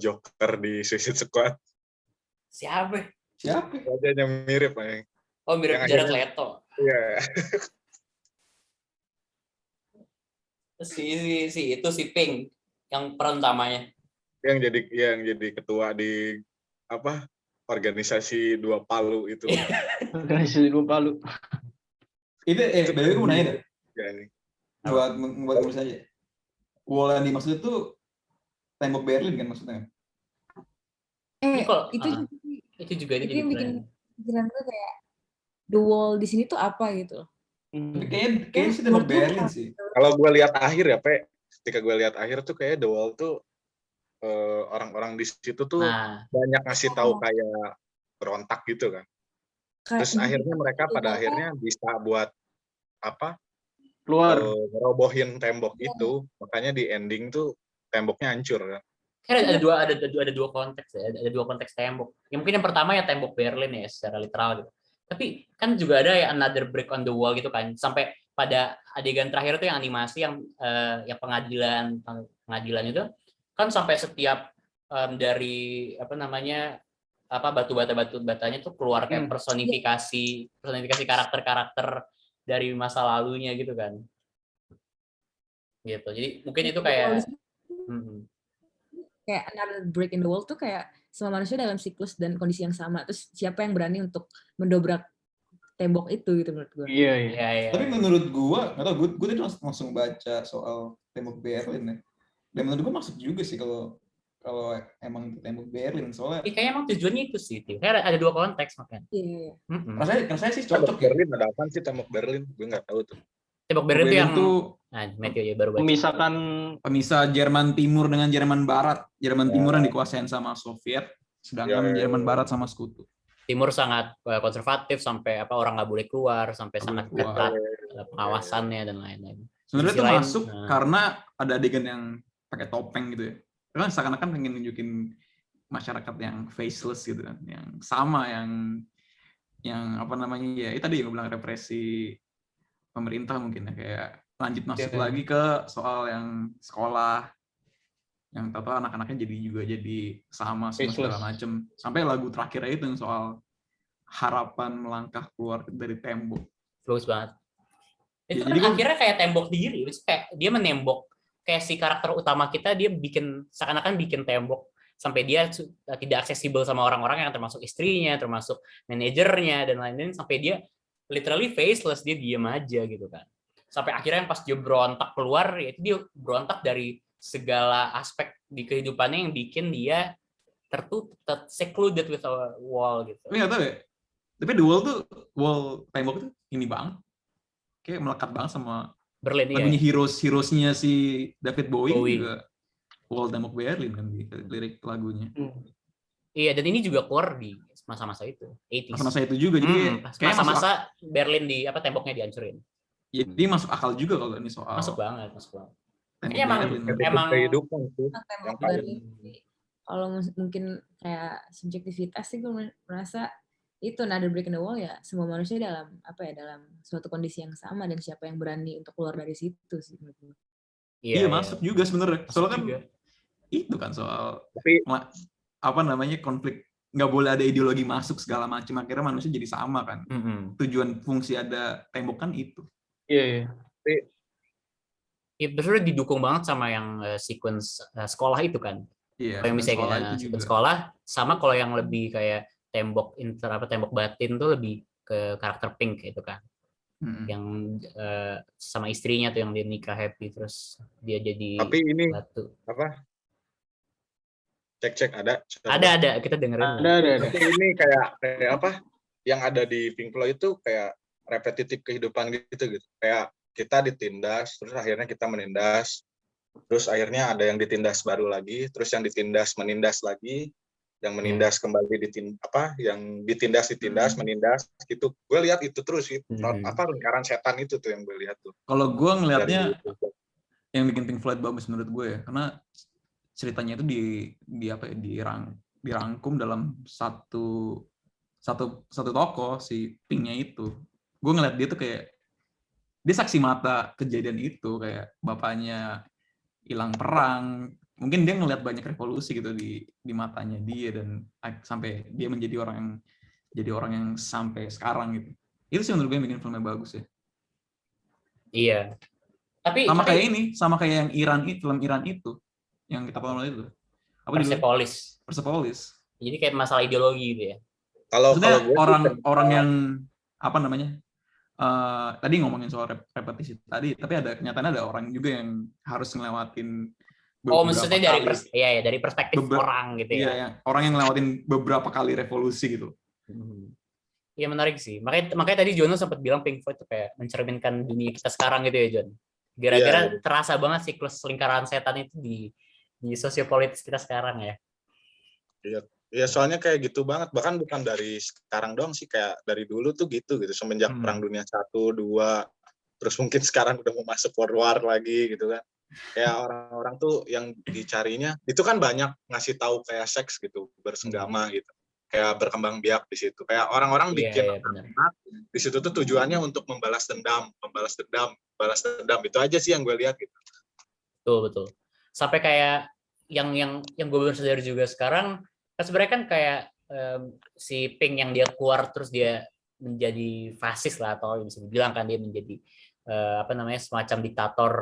Joker di Suicide Squad. siapa? Wajahnya mirip nih. Oh, mirip Yang Jared Leto. Iya. Si Pink yang peran utamanya. Yang jadi ketua di organisasi Dua Palu itu. Organisasi Dua Palu. Itu by the way gue mau nanya deh. Ya, ini. Buat ngurus aja. Wall yang dimaksud itu tembok Berlin kan maksudnya? Itu juga ini itu jadi yang bikin pikiran gue kayak The Wall di sini tuh apa gitu. Tapi kayaknya sih tembok Berlin sih. Kalau gue lihat akhir ya, ketika gue lihat akhir tuh kayak The Wall tuh orang-orang di situ tuh banyak ngasih tahu kayak berontak gitu kan. Terus akhirnya mereka pada akhirnya bisa buat keluar ngerobohin tembok itu, makanya di ending tuh temboknya hancur kan. Karena ada dua konteks ya, ada dua konteks tembok. Yang mungkin yang pertama ya tembok Berlin ya secara literal gitu. Tapi kan juga ada ya another brick on the wall gitu kan. Sampai pada adegan terakhir tuh yang animasi yang pengadilan itu kan sampai setiap dari batu-batanya tuh keluar kayak personifikasi karakter-karakter dari masa lalunya gitu kan. Gitu. Jadi mungkin itu kayak another break in the wall tuh kayak semua manusia dalam siklus dan kondisi yang sama. Terus siapa yang berani untuk mendobrak tembok itu gitu menurut gue. Iya. Tapi menurut gue, nggak tau, gue tadi langsung baca soal tembok Berlin ya. Dan menurut gue masuk juga sih kalau emang tembok Berlin soalnya. Kayaknya emang tujuannya itu sih. Kayak ada dua konteks makanya. Iya. Rasanya sih cocok ya. Berlin ada apa sih tembok Berlin? Gue nggak tahu tuh. Tembok Berlin itu yang Matthew ya baru baca. Pemisah Jerman Timur dengan Jerman Barat. Jerman Timur yang dikuasain sama Soviet, sedangkan Jerman Barat sama sekutu. Timur sangat konservatif sampai orang nggak boleh keluar, sampai sangat ketat pengawasannya dan lain-lain. Sebenarnya itu masuk karena ada adegan yang pakai topeng gitu ya. Karena seakan-akan pengen nunjukin masyarakat yang faceless gitu kan, yang sama yang ya itu tadi yang gue bilang represi pemerintah mungkin ya, kayak lanjut masuk lagi ke soal yang sekolah yang tahu anak-anaknya jadi sama segala macem, sampai lagu terakhirnya itu yang soal harapan melangkah keluar dari tembok. Bagus banget. Itu ya, kan akhirnya kayak tembok diri, kayak dia menembok, kayak si karakter utama kita dia seakan-akan bikin tembok sampai dia tidak aksesibel sama orang-orang yang termasuk istrinya, termasuk manajernya dan lain-lain, sampai dia literally faceless, dia diem aja gitu kan. Sampai akhirnya pas dia berontak keluar, ya itu dia berontak dari segala aspek di kehidupannya yang bikin dia tertutup, secluded with a wall gitu. Tapi nggak tahu ya. Tapi The Wall tuh, wall tembok tuh ini banget. Kayak melekat banget sama Berlin lagunya ya. Heroes-nya si David Bowie, Bowie. juga wall tembok Berlin kan di lirik lagunya. Iya, dan ini juga keluar di masa-masa itu, 80s. Masa-masa itu juga, jadi kayak masa-masa Berlin temboknya dihancurin. jadi masuk akal juga kalau ini soal Masuk banget. tembok Kayaknya Berlin. emang kehidupan tuh Tembok yang paling Berlin. Kalau mungkin kayak subjektivitas sih gue merasa itu Another Brick in the Wall ya semua manusia dalam suatu kondisi yang sama dan siapa yang berani untuk keluar dari situ sih menurut gue. Iya, masuk juga sebenarnya. Soalnya kan juga. Itu kan soal Tapi- konflik, nggak boleh ada ideologi masuk segala macam, akhirnya manusia jadi sama kan. Tujuan fungsi ada tembok kan itu. Iya. Itu sebenarnya didukung banget sama yang sequence sekolah itu kan. Iya. Kalau yang misalnya sekolah kita itu sequence juga. sekolah, sama kalau yang lebih kayak tembok batin tuh lebih ke karakter Pink itu kan. Yang sama istrinya tuh yang dia nikah happy terus dia jadi Tapi ini batu. apa? Cek ada. Ada kita dengerin. Ada. Tapi ini kayak apa? Yang ada di Pink Floyd itu kayak repetitif kehidupan gitu. Kayak kita ditindas, terus akhirnya kita menindas, terus akhirnya ada yang ditindas baru lagi, terus yang ditindas menindas lagi, yang menindas kembali yang ditindas menindas gitu. Gue lihat itu terus sih, lingkaran setan itu tuh yang gue lihat tuh. Kalau gue ngelihatnya yang bikin Pink Floyd bagus menurut gue ya, karena ceritanya itu dirangkum dalam satu tokoh, si Pinknya itu. Gue ngeliat dia tuh kayak dia saksi mata kejadian itu, kayak bapaknya hilang perang, mungkin dia ngeliat banyak revolusi gitu di matanya dia, dan sampai dia menjadi orang yang sampai sekarang gitu. Itu sih menurut gue yang bikin filmnya bagus ya. Iya. Tapi sama kayak yang film Iran itu yang kita tonton itu. Persepolis. Jadi kayak masalah ideologi gitu ya. Kalau orang yang tadi ngomongin soal repetisi tadi, tapi kenyataannya ada orang juga yang harus ngelewatin maksudnya dari perspektif orang gitu ya. Iya, orang yang ngelewatin beberapa kali revolusi gitu. Iya, menarik sih. Makanya tadi Jono sempat bilang Pink Floyd itu kayak mencerminkan dunia kita sekarang gitu ya, Jon. Gara-gara terasa banget siklus lingkaran setan itu di sosiopolitis kita sekarang ya. Iya, soalnya kayak gitu banget. Bahkan bukan dari sekarang doang sih, kayak dari dulu tuh gitu. Semenjak Perang Dunia 1, 2, terus mungkin sekarang udah mau masuk World War lagi gitu kan. Kayak orang-orang tuh yang dicarinya itu kan banyak ngasih tahu kayak seks gitu, bersenggama gitu. Kayak berkembang biak di situ. Kayak orang-orang bikin di situ tuh tujuannya untuk membalas dendam. Itu aja sih yang gue lihat gitu. Betul. Sampai kayak yang gue baru sadar juga sekarang, kan sebenarnya kan kayak si Pink yang dia keluar terus dia menjadi fasis lah, atau bisa dibilang kan dia menjadi semacam diktator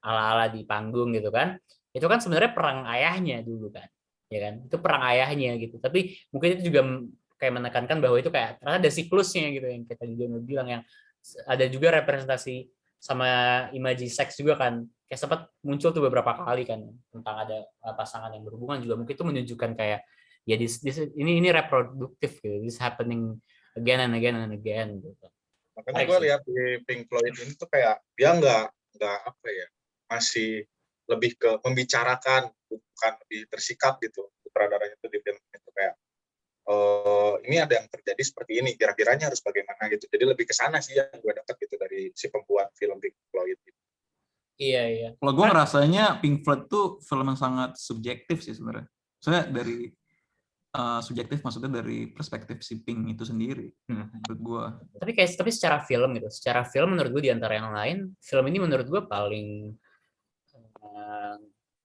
ala-ala di panggung gitu kan. Itu kan sebenarnya perang ayahnya dulu kan. Ya kan? Itu perang ayahnya gitu. Tapi mungkin itu juga kayak menekankan bahwa itu kayak ternyata ada siklusnya gitu yang kita juga bilang, yang ada juga representasi sama imaji seks juga kan. Kayak sempat muncul tuh beberapa kali kan tentang ada pasangan yang berhubungan juga, mungkin itu menunjukkan kayak ya ini reproduktif gitu. This happening again and again gitu. Makanya gue lihat di Pink Floyd ini tuh kayak dia nggak masih lebih ke membicarakan, bukan lebih tersikap gitu. Sutradaranya itu di film itu kayak ini ada yang terjadi seperti ini, kira-kiranya harus bagaimana gitu. Jadi lebih ke sana sih yang gue dapat gitu dari si pembuat film Pink Floyd gitu. Iya. Kalau gue ngerasanya Pink Floyd tuh film yang sangat subjektif sih sebenarnya. Soalnya dari subjektif maksudnya dari perspektif si Pink itu sendiri menurut gue. Tapi secara film gitu, menurut gue di antara yang lain, film ini menurut gue paling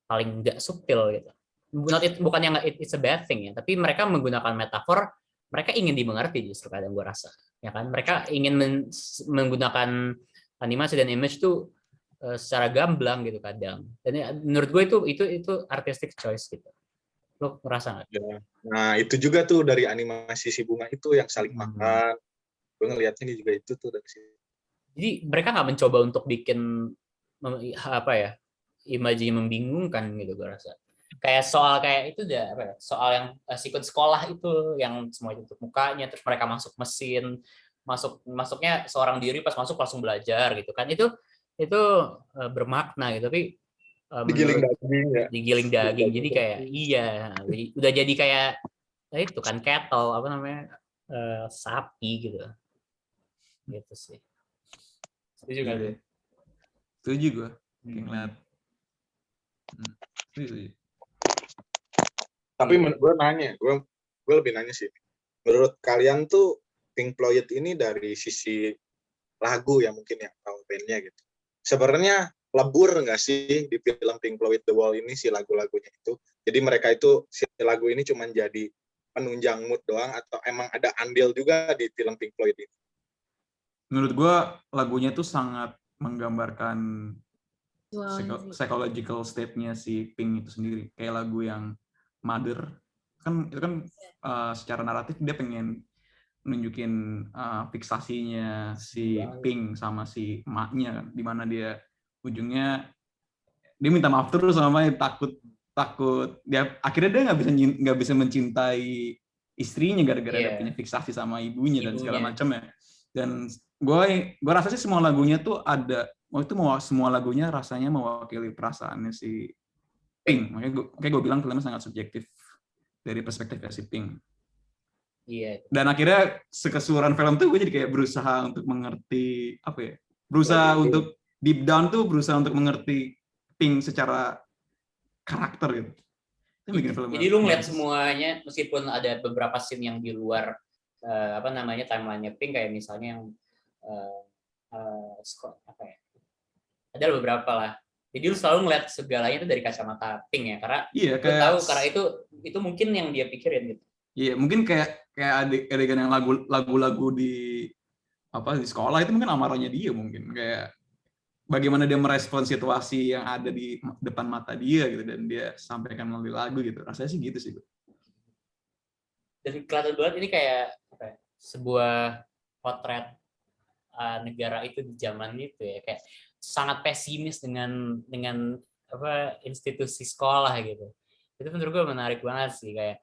nggak subtil gitu. Bukan yang it's a bad thing ya, tapi mereka menggunakan metafor, mereka ingin dimengerti justru kadang gue rasa, ya kan? Mereka ingin menggunakan animasi dan image tuh secara gamblang gitu kadang. Dan menurut gue itu artistic choice gitu. Lo merasa nggak? Ya. Nah itu juga tuh dari animasi si bunga itu yang saling makan. Gue ngelihatnya juga itu tuh dari sini. Jadi mereka nggak mencoba untuk bikin imajinnya membingungkan gitu gue rasa. Kayak soal kayak itu udah apa ya, soal yang sikut sekolah itu yang semua itu tutup mukanya, terus mereka masuk mesin, masuknya seorang diri, pas masuk langsung belajar gitu kan, itu bermakna gitu. Tapi Digiling menurut daging ya. digiling daging, jadi kayak iya udah jadi kayak itu kan cattle apa namanya, sapi gitu sih. Setuju kan? Iya. Setuju gue. Kayak ngeliat. Setuju. Tapi gue nanya, gue lebih nanya sih. Menurut kalian tuh Pink Floyd ini dari sisi lagu ya mungkin yang tahu bandnya gitu. Sebenarnya lebur nggak sih di film Pink Floyd The Wall ini si lagu-lagunya itu? Jadi mereka itu si lagu ini cuma jadi penunjang mood doang atau emang ada andil juga di film Pink Floyd ini? Menurut gue lagunya tuh sangat menggambarkan psychological state-nya si Pink itu sendiri. Kayak lagu yang Mother kan itu kan secara naratif dia pengen nunjukin fiksasinya si Pink sama si emaknya kan, dimana dia ujungnya dia minta maaf terus sama emaknya, takut dia akhirnya dia nggak bisa mencintai istrinya gara-gara dia punya fiksasi sama ibunya dan segala macam ya. Dan gue rasa sih semua lagunya tuh ada semua lagunya rasanya mewakili perasaannya si Pink. Makanya gue bilang filmnya sangat subjektif dari perspektifnya si Pink. Iya. Dan akhirnya keseluruhan film tuh gue jadi kayak berusaha untuk mengerti apa ya? Berusaha untuk deep down tuh berusaha untuk mengerti Pink secara karakter gitu. Itu bikin film. Jadi lu ngeliat semuanya meskipun ada beberapa scene yang di luar apa namanya timeline-nya Pink, kayak misalnya yang apa ya? Ada beberapa lah. Jadi lu selalu ngeliat segalanya itu dari kacamata Pink ya, karena lu tahu karena itu mungkin yang dia pikirin gitu. Iya, mungkin kayak adegan yang lagu-lagu di sekolah itu mungkin amarahnya dia, mungkin kayak bagaimana dia merespon situasi yang ada di depan mata dia gitu, dan dia sampaikan melalui lagu gitu. Rasanya sih gitu sih. Dan kelihatan banget ini kayak sebuah potret negara itu di zaman itu ya, kayak sangat pesimis dengan apa institusi sekolah gitu. Itu menurut gue menarik banget sih, kayak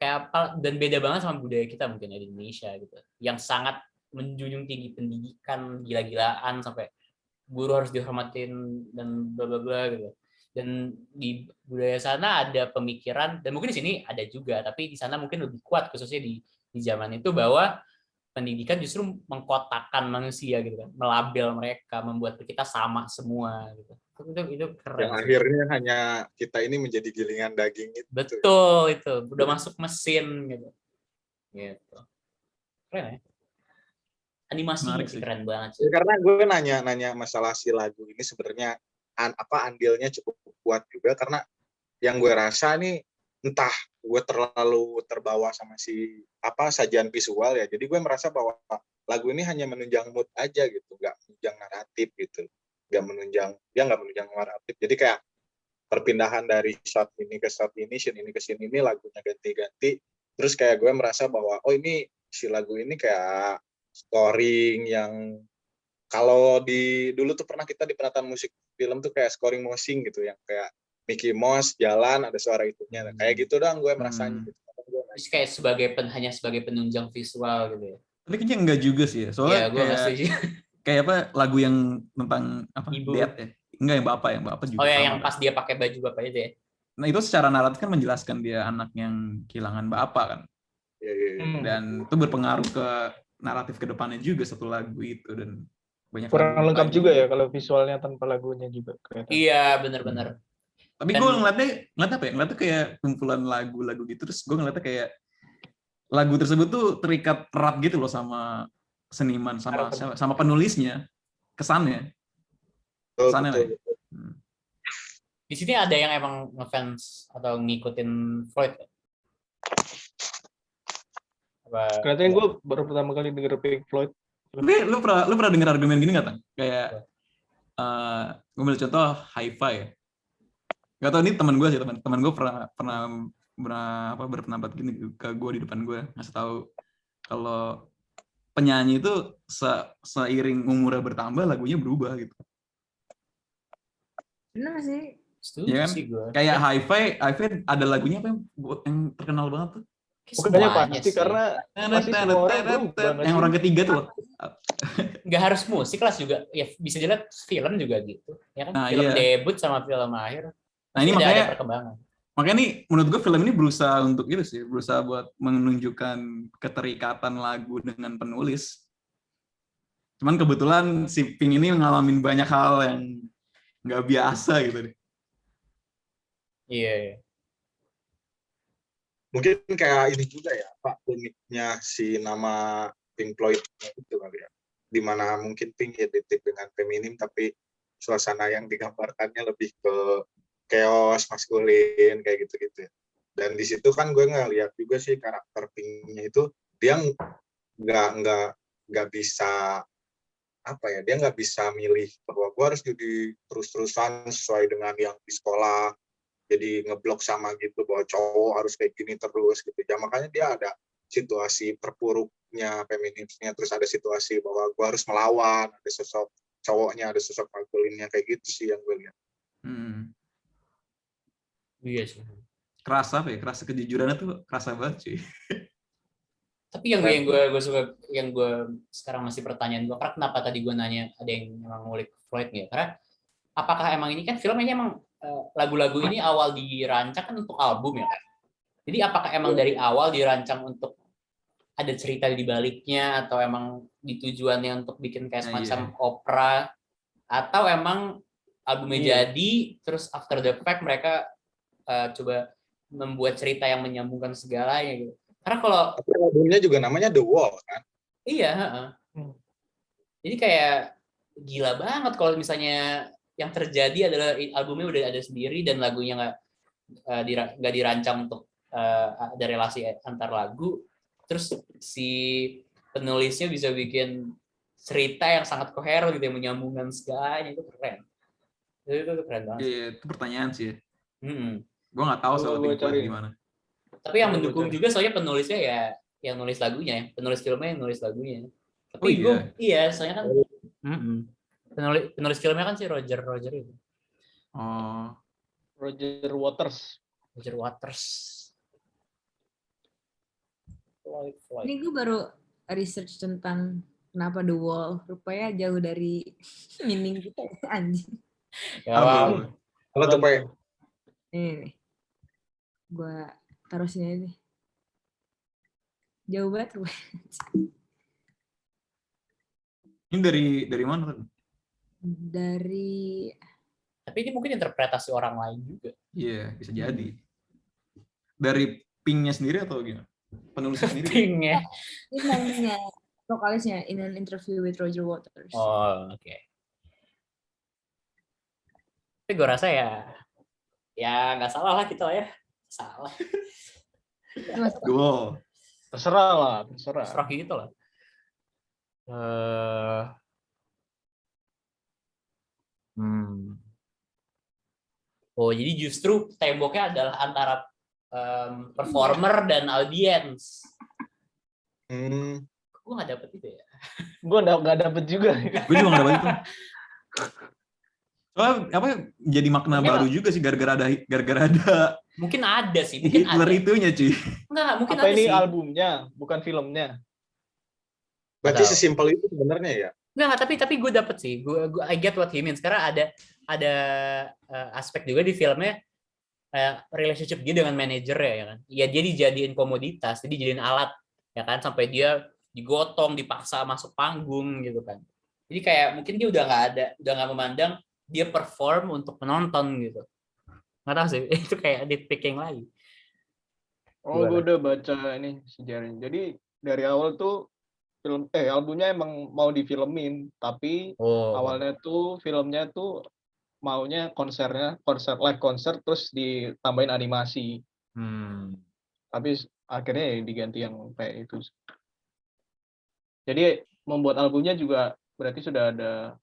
apa, dan beda banget sama budaya kita mungkin di Indonesia gitu, yang sangat menjunjung tinggi pendidikan gila-gilaan sampai guru harus dihormatin dan bla bla bla gitu. Dan di budaya sana ada pemikiran, dan mungkin di sini ada juga, tapi di sana mungkin lebih kuat khususnya di zaman itu, bahwa pendidikan justru mengkotakkan manusia gitu kan, melabel mereka, membuat kita sama semua gitu. Itu keren. Yang akhirnya hanya kita ini menjadi gilingan daging itu. Betul, itu udah masuk mesin gitu. Gitu. Keren ya. Animasinya sih keren banget sih. Ya, karena gue nanya masalah si lagu ini sebenarnya andilnya cukup kuat juga, karena yang gue rasa nih entah gue terlalu terbawa sama si sajian visual ya, jadi gue merasa bahwa lagu ini hanya menunjang mood aja gitu, nggak menunjang naratif gitu, nggak menunjang naratif. Jadi kayak perpindahan dari shot ini ke shot ini, scene ini ke scene ini, lagunya ganti-ganti, terus kayak gue merasa bahwa ini si lagu ini kayak scoring yang kalau dulu tuh pernah kita di penataan musik film tuh kayak scoring moshing gitu, yang kayak Mickey Mouse jalan ada suara itunya, kayak gitu doang gue merasanya gitu. Kayak hanya sebagai penunjang visual gitu ya. Tapi kayaknya enggak juga sih ya, soalnya kayak apa lagu yang tentang apa Death ya, enggak yang bapak juga. Oh ya, yang pas dia pakai baju bapak itu ya. Nah itu secara naratif kan menjelaskan dia anak yang kehilangan bapak kan. Dan itu berpengaruh ke naratif kedepannya juga satu lagu itu, dan banyak kurang lengkap juga ya kalau visualnya tanpa lagunya juga. Iya benar-benar. Tapi gue ngeliatnya kayak kumpulan lagu-lagu gitu, terus gue ngeliatnya kayak lagu tersebut tuh terikat erat gitu loh sama seniman, sama penulisnya, kesannya. Lah. Di sini ada yang emang ngefans atau ngikutin Floyd? Kelihatannya gue baru pertama kali denger Pink Floyd. Lu pernah denger argumen gini nggak, Tang? Kayak gue ambil contoh Hi-Fi ya. Gak tau, ini teman gue sih, teman gue pernah berpendapat gini ke gue di depan gue, ngasih tahu kalau penyanyi itu seiring umurnya bertambah lagunya berubah gitu. Benar sih. Setuju Iya kan? sih gue. Kayak Hi-Fi ada lagunya apa yang terkenal banget tuh? Bukannya pasti karena pasti semua orang berubah nggak Yang sih? orang ketiga tuh loh. nggak harus musik lah juga, ya bisa dilihat film juga gitu, ya kan? Nah, Film iya. debut sama film akhir, Nah, ini pasti ada makanya perkembangan. Makanya nih menurut gue film ini berusaha untuk itu sih, berusaha buat menunjukkan keterikatan lagu dengan penulis. Cuman kebetulan si Pink ini ngalamin banyak hal yang nggak biasa gitu deh. Iya. Mungkin kayak ini juga ya, Pak, uniknya si nama Pink Floyd itu kali ya. Dimana mungkin Pink identik dengan feminim, tapi suasana yang digambarkannya lebih ke chaos, maskulin, kayak gitu-gitu ya. Dan di situ kan gue ngeliat juga sih karakter Pinknya itu, dia nggak bisa apa ya, dia nggak bisa milih bahwa gue harus jadi terus-terusan sesuai dengan yang di sekolah, jadi ngeblok sama gitu bahwa cowok harus kayak gini terus gitu ya. Makanya dia ada situasi terpuruknya feminisnya, terus ada situasi bahwa gue harus melawan, ada sosok cowoknya, ada sosok maskulinnya, kayak gitu sih yang gue lihat. Iya sih. Kerasa apa ya? Kerasa kejujurannya tuh kerasa banget sih. Tapi yang gue suka, yang gue sekarang masih pertanyaan gue, karena kenapa tadi gue nanya ada yang memang ngulik Floyd nggak? Karena apakah emang ini kan filmnya emang lagu-lagu ini awal dirancang kan untuk album ya kan? Jadi apakah emang dari awal dirancang untuk ada cerita di baliknya, atau emang ditujuannya untuk bikin kayak semacam opera, atau emang albumnya jadi terus after the fact mereka coba membuat cerita yang menyambungkan segalanya gitu. Karena kalau albumnya juga namanya The Wall kan. Iya, jadi kayak gila banget kalau misalnya yang terjadi adalah albumnya udah ada sendiri dan lagunya nggak dirancang untuk ada relasi antar lagu, terus si penulisnya bisa bikin cerita yang sangat koheren gitu, yang menyambungkan segalanya, itu keren. Itu keren banget. Iya, itu pertanyaan sih. Gue nggak tahu soal Pink Floyd gimana. Tapi yang mendukung juga soalnya penulisnya ya yang nulis lagunya ya, penulis filmnya yang nulis lagunya. Tapi iya, soalnya kan penulis filmnya kan si Roger itu. Roger Waters. Ini gue baru research tentang kenapa The Wall. Rupanya jauh dari meaning kita, anjing. Ya, kalau tuh Pak. Ini nih. Gue taruh sini nih. Jauh banget. Ini dari mana? Dari. Tapi ini mungkin interpretasi orang lain juga. Iya, bisa jadi. Dari Pinknya sendiri atau gimana? Penulisnya sendiri? Pinknya. Ini vokalisnya in an interview with Roger Waters. Oh, oke. Tapi gue rasa ya nggak salah lah kita ya. Salah. Terserah. Terserah gitu lah. Oh, jadi justru temboknya adalah antara performer dan audiens. Gue nggak dapet itu ya. Gue nggak dapet juga. Gue juga nggak dapet itu. Soalnya apa jadi makna baru juga sih gara-gara ada mungkin ada sih, mungkin Hitler ada. itunya cuy. Enggak, mungkin apa ada ini sih. albumnya bukan filmnya. Berarti sesimpel itu sebenarnya ya. Enggak, tapi gue dapet sih. Gue I get what he means. Karena ada aspek juga di filmnya relationship dia dengan manajernya ya kan. Ya dia dijadiin komoditas, jadi dijadiin alat ya kan, sampai dia digotong, dipaksa masuk panggung gitu kan. Jadi kayak mungkin dia udah nggak memandang dia perform untuk penonton gitu. Nggak tahu sih, itu kayak nitpicking lagi. Gue udah baca ini sejarahnya. Jadi dari awal tuh albumnya emang mau difilmin, tapi awalnya tuh filmnya tuh maunya konser live konser terus ditambahin animasi. Tapi akhirnya diganti yang kayak itu. Jadi membuat albumnya juga berarti sudah ada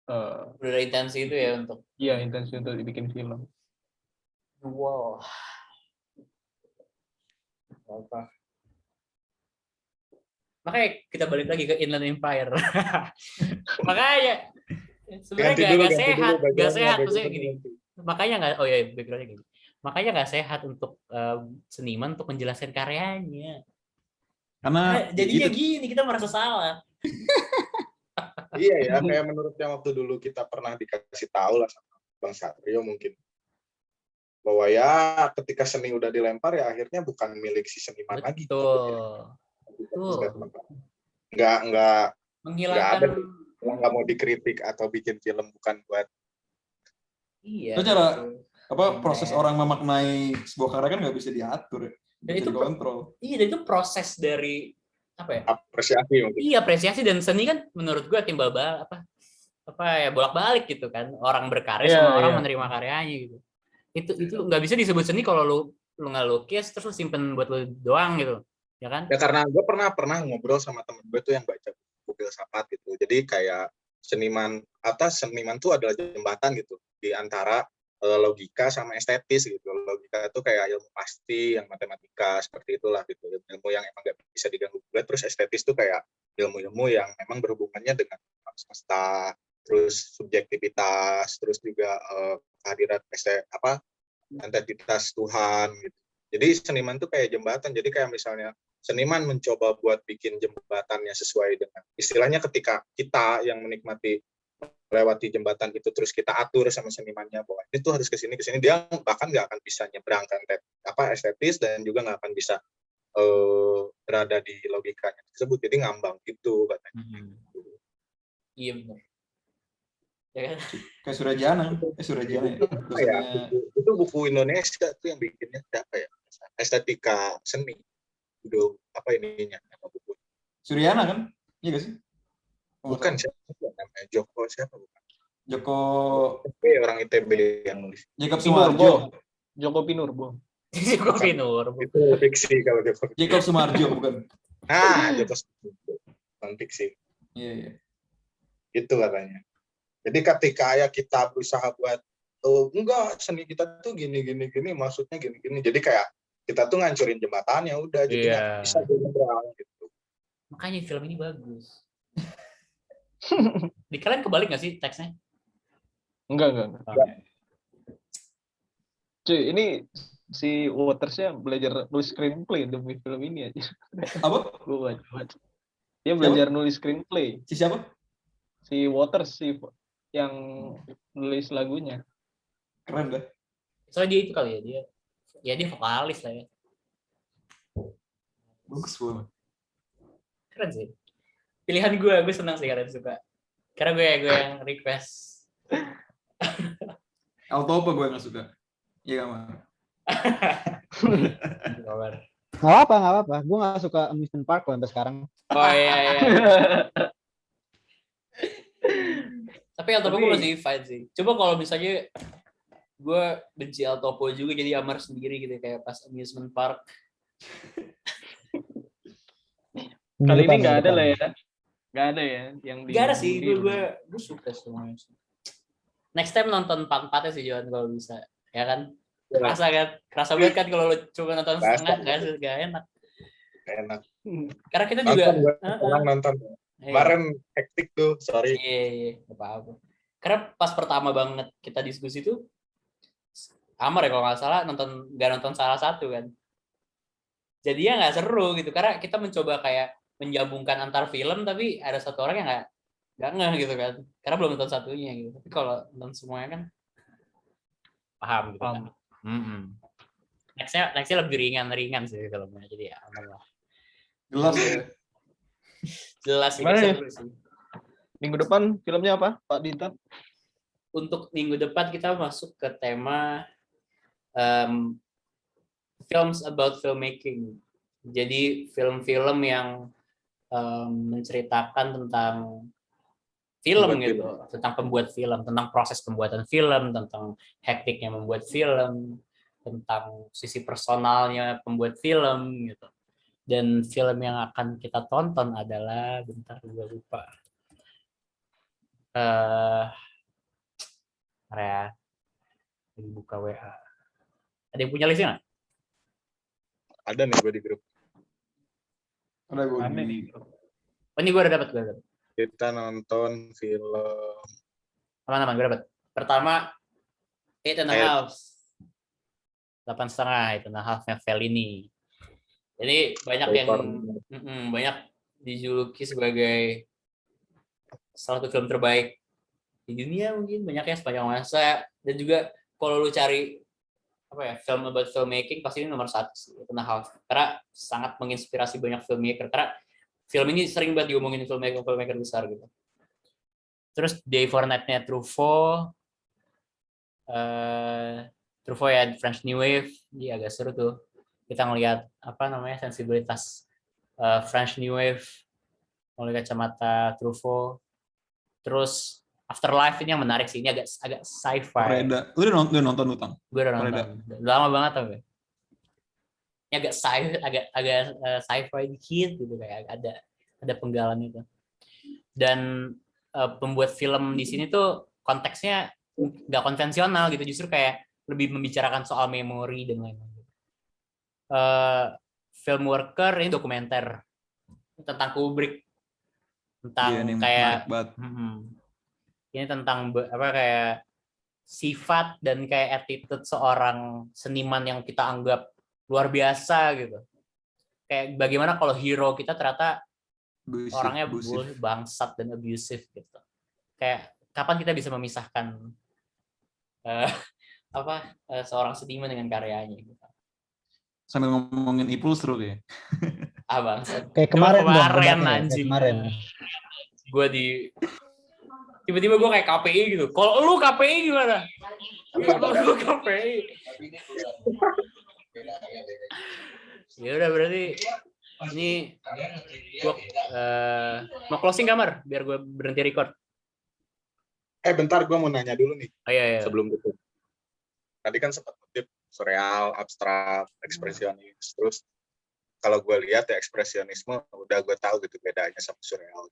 udah ada intensi itu ya untuk. Iya, intensi untuk dibikin film. Wow. Apa? Makanya kita balik lagi ke Inland Empire. Makanya sebenarnya gak sehat maksudnya gini. makanya nggak, oh ya backgroundnya gini. Makanya nggak sehat untuk seniman untuk menjelaskan karyanya. Karena Jadinya gitu. gini, kita merasa salah. Iya ya, kayak menurut yang waktu dulu kita pernah dikasih tahu lah sama Bang Satrio mungkin, bahwa ya ketika seni udah dilempar ya akhirnya bukan milik si seniman lagi. Betul. Nggak Menghilangkan, ada yang nggak mau dikritik atau bikin film bukan buat. iya. Itu cara betul. proses orang memaknai sebuah karya kan nggak bisa diatur, Dan bisa itu dikontrol. Iya, dan itu proses dari apa ya? Apresiasi mungkin. Iya, apresiasi dan seni kan menurut gue timbal apa ya, bolak-balik gitu kan. Orang berkarya Iya, sama orang iya. menerima karyanya gitu. Itu nggak bisa disebut seni kalau lu nggak lukis terus lu simpen buat lu doang gitu. Ya kan? Ya karena gue pernah ngobrol sama temen gue tuh yang baca buku filsafat gitu. Jadi kayak seniman tuh adalah jembatan gitu di antara logika sama estetis gitu. Logika itu kayak ilmu pasti, yang matematika seperti itulah gitu. Ilmu yang emang gak bisa diganggu gugat. Terus estetis tuh kayak ilmu-ilmu yang memang berhubungannya dengan semesta, terus subjektivitas, terus juga kehadiran entitas Tuhan gitu. Jadi seniman tuh kayak jembatan. Jadi kayak misalnya seniman mencoba buat bikin jembatannya sesuai dengan istilahnya, ketika kita yang menikmati lewati jembatan itu terus kita atur sama senimannya bahwa ini tuh harus kesini, dia bahkan nggak akan bisa nyebrangkan estetis dan juga nggak akan bisa berada di logikanya tersebut, jadi ngambang gitu katanya. Iya benar. Ya kan? Kayak Surajana ya. Itu buku Indonesia tuh yang bikinnya siapa ya? Estetika seni. Udah apa ininya nama buku? Suryana kan? Iya gak sih? Bukan, siapa namanya? Siapa bukan? Joko Orang ITB yang nulis. Jacob Sumarjo. Joko Pinurbo. Joko Pinurbo. Itu fiksi kalau Jacob Sumarjo bukan? Joko Sumarjo. Non fiksi. Iya. Itu katanya. Jadi ketika ya kita berusaha buat enggak, seni kita tuh gini maksudnya gini. Jadi kayak kita tuh ngancurin jembatannya udah, jadi nggak bisa berjalan gitu. Makanya film ini bagus. Di kalian kebalik nggak sih teksnya? Enggak. Cuy, ini si Waters-nya belajar nulis screenplay demi film ini aja. Apa? Gue baca. Dia belajar nulis screenplay. Si siapa? Si Waters yang nulis lagunya. Keren dah. Soalnya dia itu kali ya, dia vokalis lah ya. Bagus banget. Keren sih. Pilihan gue senang sih kalian suka. Karena gue yang request. Altopa gue nggak suka. Iya Nggak apa-apa. Gue nggak suka amusement park sampai sekarang. Oh iya. Tapi Altopo gue masih fine sih. Coba kalau misalnya gue benci Altopo juga jadi Amar sendiri gitu kayak pas amusement park. Kali ini nggak ada lah ya. Nggak ada ya yang di. Nggak ada sih. Gue suka semuanya. Next time nonton 4-4-nya sih Johan kalau bisa, ya kan? Kerasa banget kan kalau lo coba nonton setengah nggak enak. Karena kita juga nonton. Kemarin hektik tuh, sorry. Iya, apa-apa. Karena pas pertama banget kita diskusi tuh, Amar ya kalau nggak salah nggak nonton salah satu kan. Jadinya nggak seru gitu, karena kita mencoba kayak menjabungkan antar film, tapi ada satu orang yang nggak ngeh gitu kan, karena belum nonton satunya gitu. Tapi kalau nonton semuanya kan paham gitu kan. Nextnya lebih ringan sih filmnya, jadi ya aman lah. Jelas sih. Minggu depan filmnya apa, Pak Dinta? Untuk minggu depan kita masuk ke tema films about filmmaking. Jadi film-film yang menceritakan tentang film gitu, tentang pembuat film, tentang proses pembuatan film, tentang hektiknya membuat film, tentang sisi personalnya pembuat film gitu. Dan film yang akan kita tonton adalah, bentar gue lupa. Area dibuka WA. Ada yang punya listnya nggak? Ada nih gue di grup. Ada gue di grup. Oh ini gue udah dapat. Kita nonton film. Aman gue dapat. Pertama 8.5. 8,5, 8.5-nya Fellini. Jadi banyak yang banyak dijuluki sebagai salah satu film terbaik di dunia, mungkin banyaknya sepanjang masa. Dan juga kalau lu cari film about filmmaking, pasti ini nomor 1 sih, 8.5. Karena sangat menginspirasi banyak filmmaker. Karena film ini sering banget diomongin filmmaker besar gitu. Terus Day for Night-nya Truffaut. Truffaut ya, French New Wave, dia agak seru tuh. Kita ngelihat sensibilitas French New Wave melalui kacamata Truffaut. Terus Afterlife ini yang menarik sih, ini agak sci-fi. Preda. Lu udah nonton Utang? Gue udah nonton. Lama banget tapi. Ini agak sci-fi dikit gitu, kayak ada penggalan itu. Dan pembuat film di sini tuh konteksnya nggak konvensional gitu, justru kayak lebih membicarakan soal memori dan lain-lain. Film Worker ini dokumenter tentang Kubrick, tentang kayak ini tentang kayak sifat dan kayak attitude seorang seniman yang kita anggap luar biasa gitu. Kayak bagaimana kalau hero kita ternyata orangnya bangsat dan abusive gitu. Kayak kapan kita bisa memisahkan seorang seniman dengan karyanya gitu. Sambil ngomongin Ipul seru kayak. Bangsat. Kayak kemarin anjing. Kemarin. Gue tiba-tiba gue kayak KPI gitu. Kalau lu KPI gimana? Kalau lu KPI. Ya udah, berarti ini gue mau closing kamar biar gue berhenti record. Bentar, gue mau nanya dulu nih. Iya. Sebelum itu. Tadi kan sempat kutip surreal, abstrak, ekspresionis. Terus kalau gue lihat ya ekspresionisme udah gue tahu gitu bedanya sama surreal.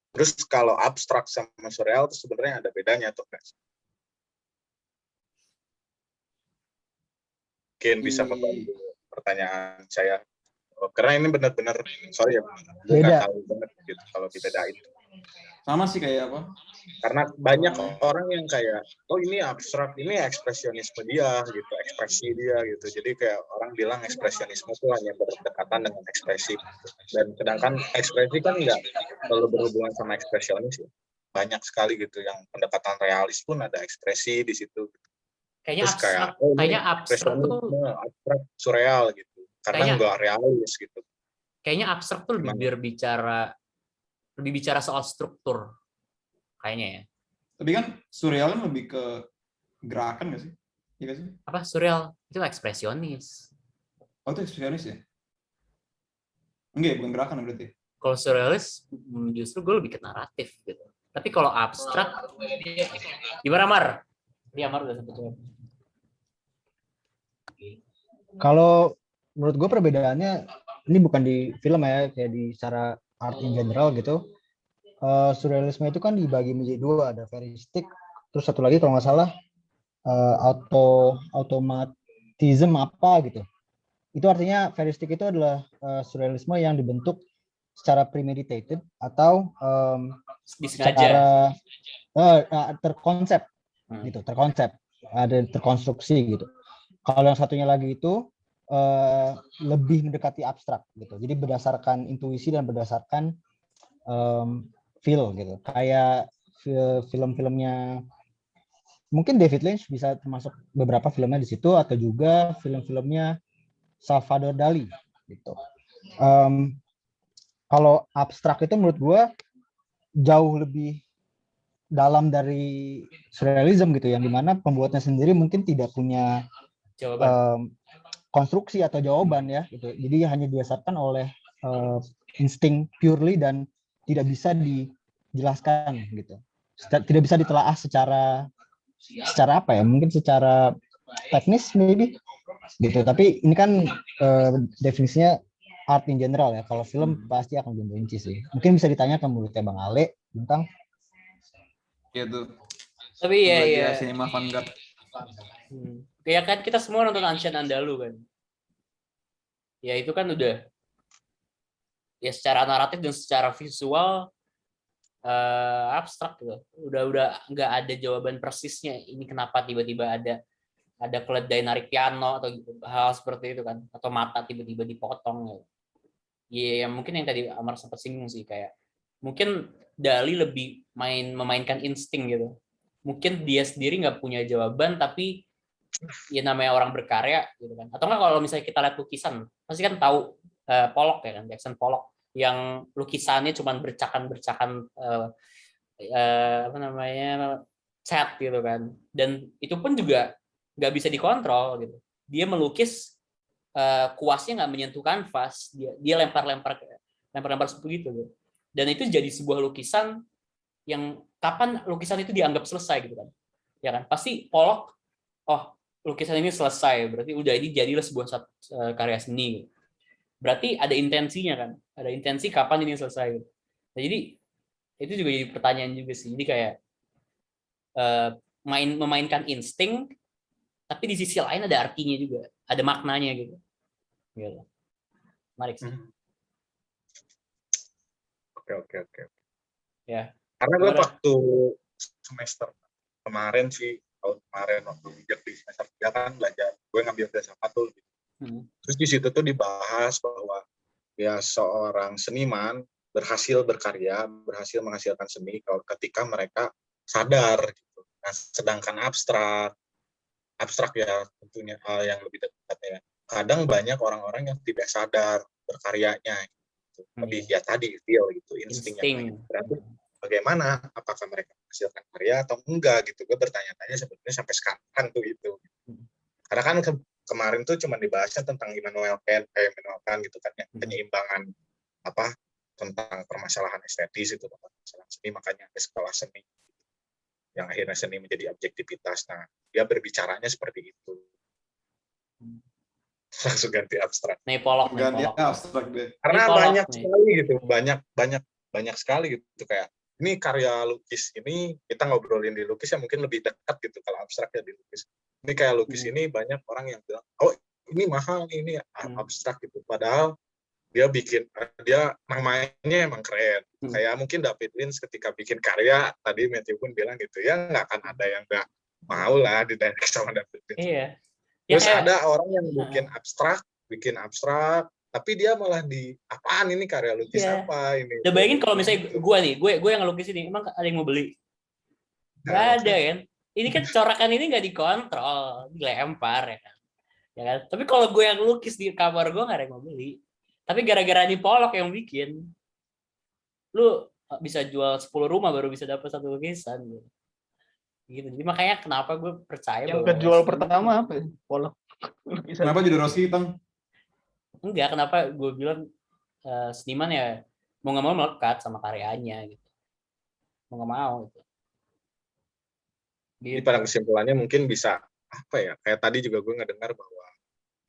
Terus kalau abstrak sama surreal itu sebenarnya ada bedanya atau enggak? Mungkin bisa membantu pertanyaan saya. Karena ini benar-benar, sorry ya, gue nggak tahu banget gitu kalau dibedain. Sama sih kayak apa? Karena banyak orang yang kayak, oh ini abstrak, ini ekspresionisme dia gitu, ekspresi dia gitu. Jadi kayak orang bilang ekspresionisme itu hanya berdekatan dengan ekspresi. Dan sedangkan ekspresi kan nggak selalu berhubungan sama ekspresionis ya. Banyak sekali gitu yang pendekatan realis pun ada ekspresi di situ. Kayaknya abstrak tuh abstrak surreal gitu. Karena nggak realis gitu. Kayaknya abstrak tuh lebih bicara soal struktur. Kayaknya ya. Tapi kan surreal kan lebih ke gerakan nggak sih? Iya nggak sih? Apa surreal? Itu ekspresionis. Oh, itu ekspresionis ya? Enggak, bukan gerakan berarti. Kalau surrealis justru gue lebih ke naratif gitu. Tapi kalau abstrak, gimana Mar? Dia Mar udah sempet jawab. Kalau menurut gue perbedaannya ini bukan di film ya, kayak di secara art in general gitu. Surrealisme itu kan dibagi menjadi 2, ada veristik, terus satu lagi kalau nggak salah automatism apa gitu. Itu artinya veristik itu adalah surrealisme yang dibentuk secara premeditated atau secara terkonsep gitu, ada terkonstruksi gitu. Kalau yang satunya lagi itu lebih mendekati abstrak gitu. Jadi berdasarkan intuisi dan berdasarkan feel gitu. Kayak film-filmnya mungkin David Lynch bisa termasuk beberapa filmnya di situ, atau juga film-filmnya Salvador Dali gitu. Kalau abstrak itu menurut gue jauh lebih dalam dari surrealism gitu, yang dimana pembuatnya sendiri mungkin tidak punya konstruksi atau jawaban ya gitu. Jadi hanya didasarkan oleh insting purely dan tidak bisa dijelaskan gitu. Tidak bisa ditelaah secara apa ya? Mungkin secara teknis maybe gitu. Tapi ini kan definisinya art in general ya. Kalau film pasti akan lebih rinci sih. Mungkin bisa ditanyakan mulutnya Bang Ale tentang Iya tuh. Tapi ya Cinema Vanguard. Ya kan kita semua nonton Ancient Andalu kan. Ya itu kan udah ya secara naratif dan secara visual abstrak gitu. Udah nggak ada jawaban persisnya ini kenapa tiba-tiba ada ada keledai narik piano atau hal seperti itu kan, atau mata tiba-tiba dipotong gitu. Ya mungkin yang tadi Amar sempat singgung sih, kayak mungkin Dali lebih memainkan insting gitu. Mungkin dia sendiri nggak punya jawaban, tapi ya namanya orang berkarya gitu kan. Atau nggak kalau misalnya kita lihat lukisan, pasti kan tahu Pollock ya kan, Jackson Pollock, yang lukisannya cuma bercakan-bercakan apa namanya, cat gitu kan. Dan itu pun juga nggak bisa dikontrol gitu. Dia melukis kuasnya nggak menyentuh kanvas, dia lempar begitu gitu. Dan itu jadi sebuah lukisan yang kapan lukisan itu dianggap selesai gitu kan, ya kan, pasti Pollock, oh lukisan ini selesai, berarti udah ini jadilah sebuah karya seni gitu. Berarti ada intensinya kan, ada intensi kapan ini selesai gitu. Nah, jadi itu juga jadi pertanyaan juga sih, jadi kayak memainkan insting, tapi di sisi lain ada artinya juga, ada maknanya gitu. Menarik sih. Oke. Ya. Karena gue waktu semester kemarin sih, tahun kemarin waktu di semester 3 kan belajar, gue ngambil filsafat tuh. Terus di situ tuh dibahas bahwa ya seorang seniman berhasil berkarya, berhasil menghasilkan seni kalau ketika mereka sadar gitu. Nah, sedangkan abstrak ya tentunya yang lebih dekatnya. Kadang banyak orang-orang yang tidak sadar berkaryanya gitu. Lebih ya tadi feel gitu, insting. Berarti bagaimana, apakah mereka menghasilkan karya atau enggak gitu. Gue bertanya-tanya sebetulnya sampai sekarang tuh itu. Karena kan kemarin tuh cuma dibahasnya tentang Immanuel Kant gitu kan ya, penyeimbangan apa tentang permasalahan estetis itu, permasalahan seni, makanya ada sekolah seni yang akhirnya seni menjadi objektivitas. Nah, dia berbicaranya seperti itu. Langsung ganti abstrak. Pollock. Abstrak deh. Karena banyak sekali gitu, banyak sekali gitu, kayak ini karya lukis ini, kita ngobrolin di lukis ya mungkin lebih dekat gitu kalau abstrak ya di lukis. Ini kayak lukis ini banyak orang yang bilang, oh ini mahal, ini abstrak gitu. Padahal dia mainnya emang keren. Kayak mungkin David Lynch ketika bikin karya, tadi Matthew pun bilang gitu, ya nggak akan ada yang nggak mau lah didirect sama David Lynch. Iya. Terus ada orang yang bikin abstrak, tapi dia malah apaan ini karya lukis apa ini. Udah bayangin kalau misalnya gue yang ngelukis ini, emang ada yang mau beli? Nggak ada kan? Ini kan corakan ini nggak dikontrol, dilempar ya kan. Ya kan? Tapi kalau gue yang lukis di kamar gue nggak ada yang mau beli. Tapi gara-gara ini Pollock yang bikin, lu bisa jual 10 rumah baru bisa dapat satu lukisan gitu. Jadi makanya kenapa gue percaya yang kejual pertama apa ya? Pollock. Kenapa Jodorowsky, Tang? Enggak, kenapa gue bilang seniman ya mau nggak mau melekat sama karyanya gitu. Mau nggak mau gitu. Jadi pada kesimpulannya mungkin bisa apa ya? Kayak tadi juga gue ngedengar bahwa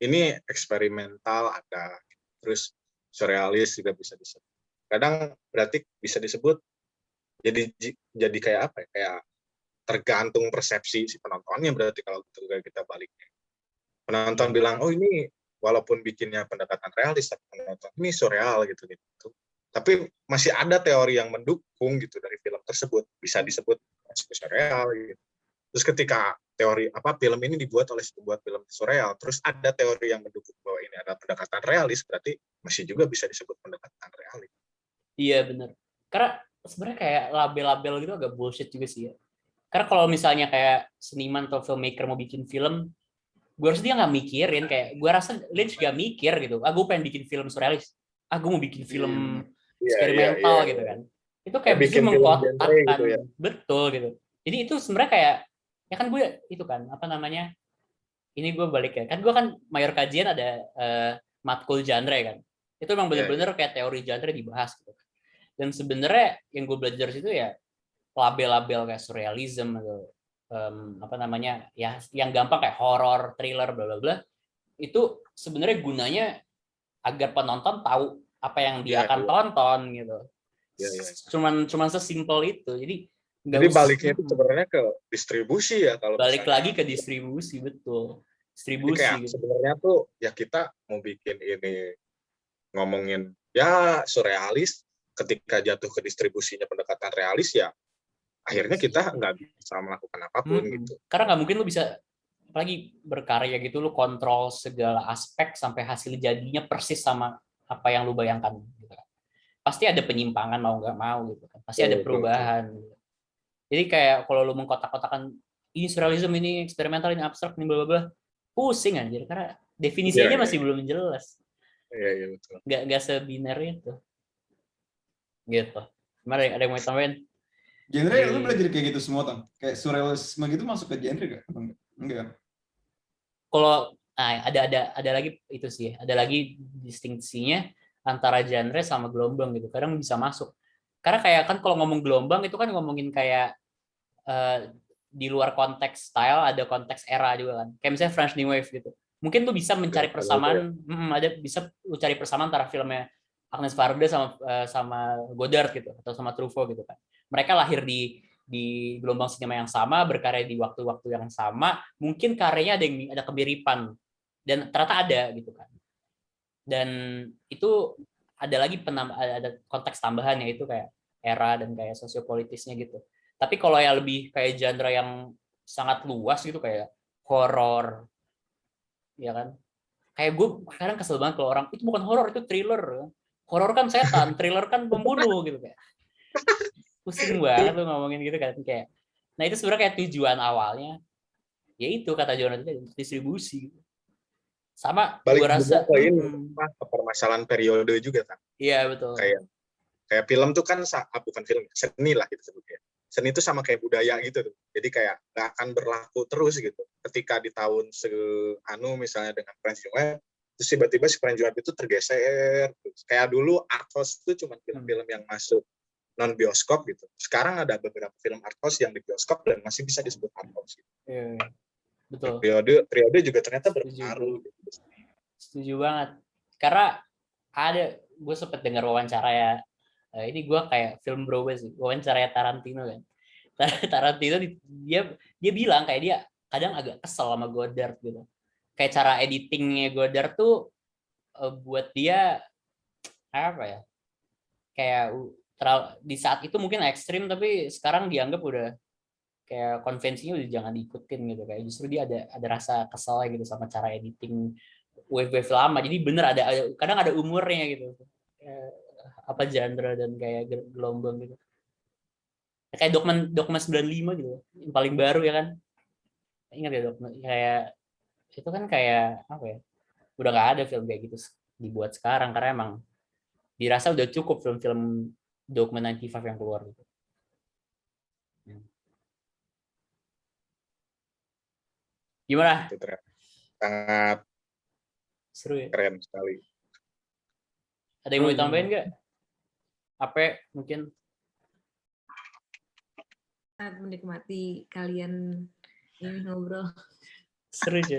ini eksperimental ada, terus surrealis juga bisa disebut. Kadang berarti bisa disebut jadi kayak apa ya? Kayak tergantung persepsi si penontonnya, berarti kalau kita baliknya. Penonton bilang, oh ini walaupun bikinnya pendekatan realis, tapi penonton ini surreal gitu. Tapi masih ada teori yang mendukung gitu dari film tersebut, bisa disebut surreal gitu. Terus ketika film ini dibuat oleh sebuah film surreal, terus ada teori yang mendukung bahwa ini ada pendekatan realis, berarti masih juga bisa disebut pendekatan realis. Iya benar. Karena sebenarnya kayak label-label gitu agak bullshit juga sih ya. Karena kalau misalnya kayak seniman atau filmmaker mau bikin film, gue rasa dia nggak mikirin, kayak gue rasa Lynch gak mikir gitu. Gue pengen bikin film surrealis. Gue mau bikin film eksperimental gitu kan. Itu kayak bisa mengkotakkan gitu ya. Betul gitu. Jadi itu sebenarnya kayak ya kan gue itu kan apa namanya, ini gue balik ya kan, gue kan mayor kajian ada matkul genre kan, itu memang benar-benar kayak teori genre dibahas gitu. Dan sebenarnya yang gue belajar situ ya label-label kayak surrealism atau apa namanya ya yang gampang kayak horror, thriller, bla bla bla, itu sebenarnya gunanya agar penonton tahu apa yang dia akan tonton gitu. Cuman sesimpel itu. Jadi baliknya itu sebenarnya ke distribusi ya, kalau balik lagi ke distribusi, betul. Distribusi gitu. Sebenarnya tuh ya kita mau bikin ini ngomongin ya surrealis, ketika jatuh ke distribusinya pendekatan realis ya akhirnya kita nggak bisa melakukan apapun gitu. Karena nggak mungkin lu bisa apalagi berkarya gitu, lu kontrol segala aspek sampai hasil jadinya persis sama apa yang lu bayangkan gitu kan. Pasti ada penyimpangan mau nggak mau gitu kan, pasti ada perubahan gitu. Jadi kayak kalau lu mengkotak-kotakan ini surrealism, ini eksperimental, ini abstrak, ini bla bla bla, pusing anjir karena definisinya masih belum jelas. Iya betul. Nggak sebiner itu gitu. Gimana, ada yang mau tambahin? Genre lu belajar kayak gitu semua, Tang? Kayak surrealisme gitu masuk ke genre gak? Enggak kan? Kalau ada lagi itu sih, ada lagi distingsinya antara genre sama gelombang gitu. Kadang bisa masuk. Karena kayak kan kalau ngomong gelombang itu kan ngomongin kayak di luar konteks style, ada konteks era juga kan. Kayak misalnya French New Wave gitu. Mungkin tuh bisa mencari persamaan, bisa lu cari persamaan antara filmnya Agnes Varda sama Godard gitu, atau sama Truffaut gitu kan. Mereka lahir di gelombang sinema yang sama, berkarya di waktu-waktu yang sama, mungkin karyanya ada kemiripan, dan ternyata ada gitu kan. Dan itu ada lagi ada konteks tambahan, yaitu kayak era dan kayak sosiopolitisnya gitu. Tapi kalau yang lebih kayak genre yang sangat luas gitu, kayak horor, ya kan? Kayak gue kadang kesel banget kalau orang itu bukan horor, itu thriller. Horor kan setan, thriller kan pembunuh gitu kayak. Pusing banget lu ngomongin gitu kan, kayak. Nah itu sebenarnya kayak tujuan awalnya, yaitu kata Jonathan tadi, distribusi. Sama gue rasa ke permasalahan periode juga kan. Iya betul. Kayak film tuh kan bukan film, seni lah gitu sebutnya. Seni itu sama kayak budaya gitu tuh. Jadi kayak nggak akan berlaku terus gitu. Ketika di tahun misalnya dengan French New Wave, terus tiba-tiba si French New Wave itu tergeser. Kayak dulu art house itu cuma film-film yang masuk non bioskop gitu. Sekarang ada beberapa film art house yang di bioskop dan masih bisa disebut art house gitu. Iya, betul. Periode juga ternyata berpengaruh. Gitu. Setuju banget. Karena gue sempet dengar wawancara ya. Ini gue kayak film browes, wawancara Tarantino kan. Tarantino dia bilang kayak dia kadang agak kesel sama Godard gitu. Kayak cara editingnya Godard tuh buat dia apa ya? Kayak di saat itu mungkin ekstrim, tapi sekarang dianggap udah kayak konvensinya udah jangan diikutin gitu. Kayak justru dia ada rasa kesel gitu sama cara editing wave lama. Jadi bener kadang ada umurnya gitu. Apa genre dan kayak gelombang gitu. Kayak Dogma 95 gitu. Yang paling baru ya kan. Ingat ya Dogma, kayak itu kan kayak apa ya? Udah nggak ada film kayak gitu dibuat sekarang karena emang dirasa udah cukup film-film Dogma 95 yang keluar gitu. Gimana? Sangat seru ya? Keren sekali. Ada yang mau ditambahin nggak? Apa mungkin? Sangat menikmati kalian ini ngobrol. Seru aja.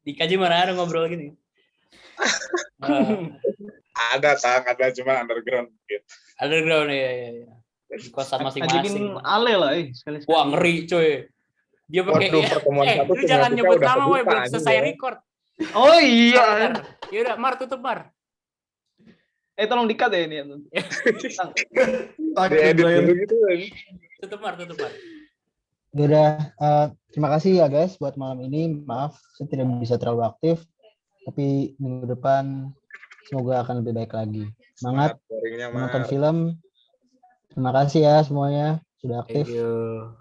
Dikaji mana ada ngobrol gini? Ada cuma underground gitu. Underground ya. Di kosan masing-masing. Ajakin Ale lah, sekali-sekali. Wah ngeri coy. Dia pakai lu jangan nyebut nama, woy, belum selesai record. Oh iya. Ya udah, Mar tutup Mar. Tolong di-cut ya ini. Tutup Mar. Udah, terima kasih ya guys buat malam ini. Maaf, saya tidak bisa terlalu aktif. Tapi minggu depan semoga akan lebih baik lagi. Semangat menonton film. Terima kasih ya semuanya sudah aktif. Thank you.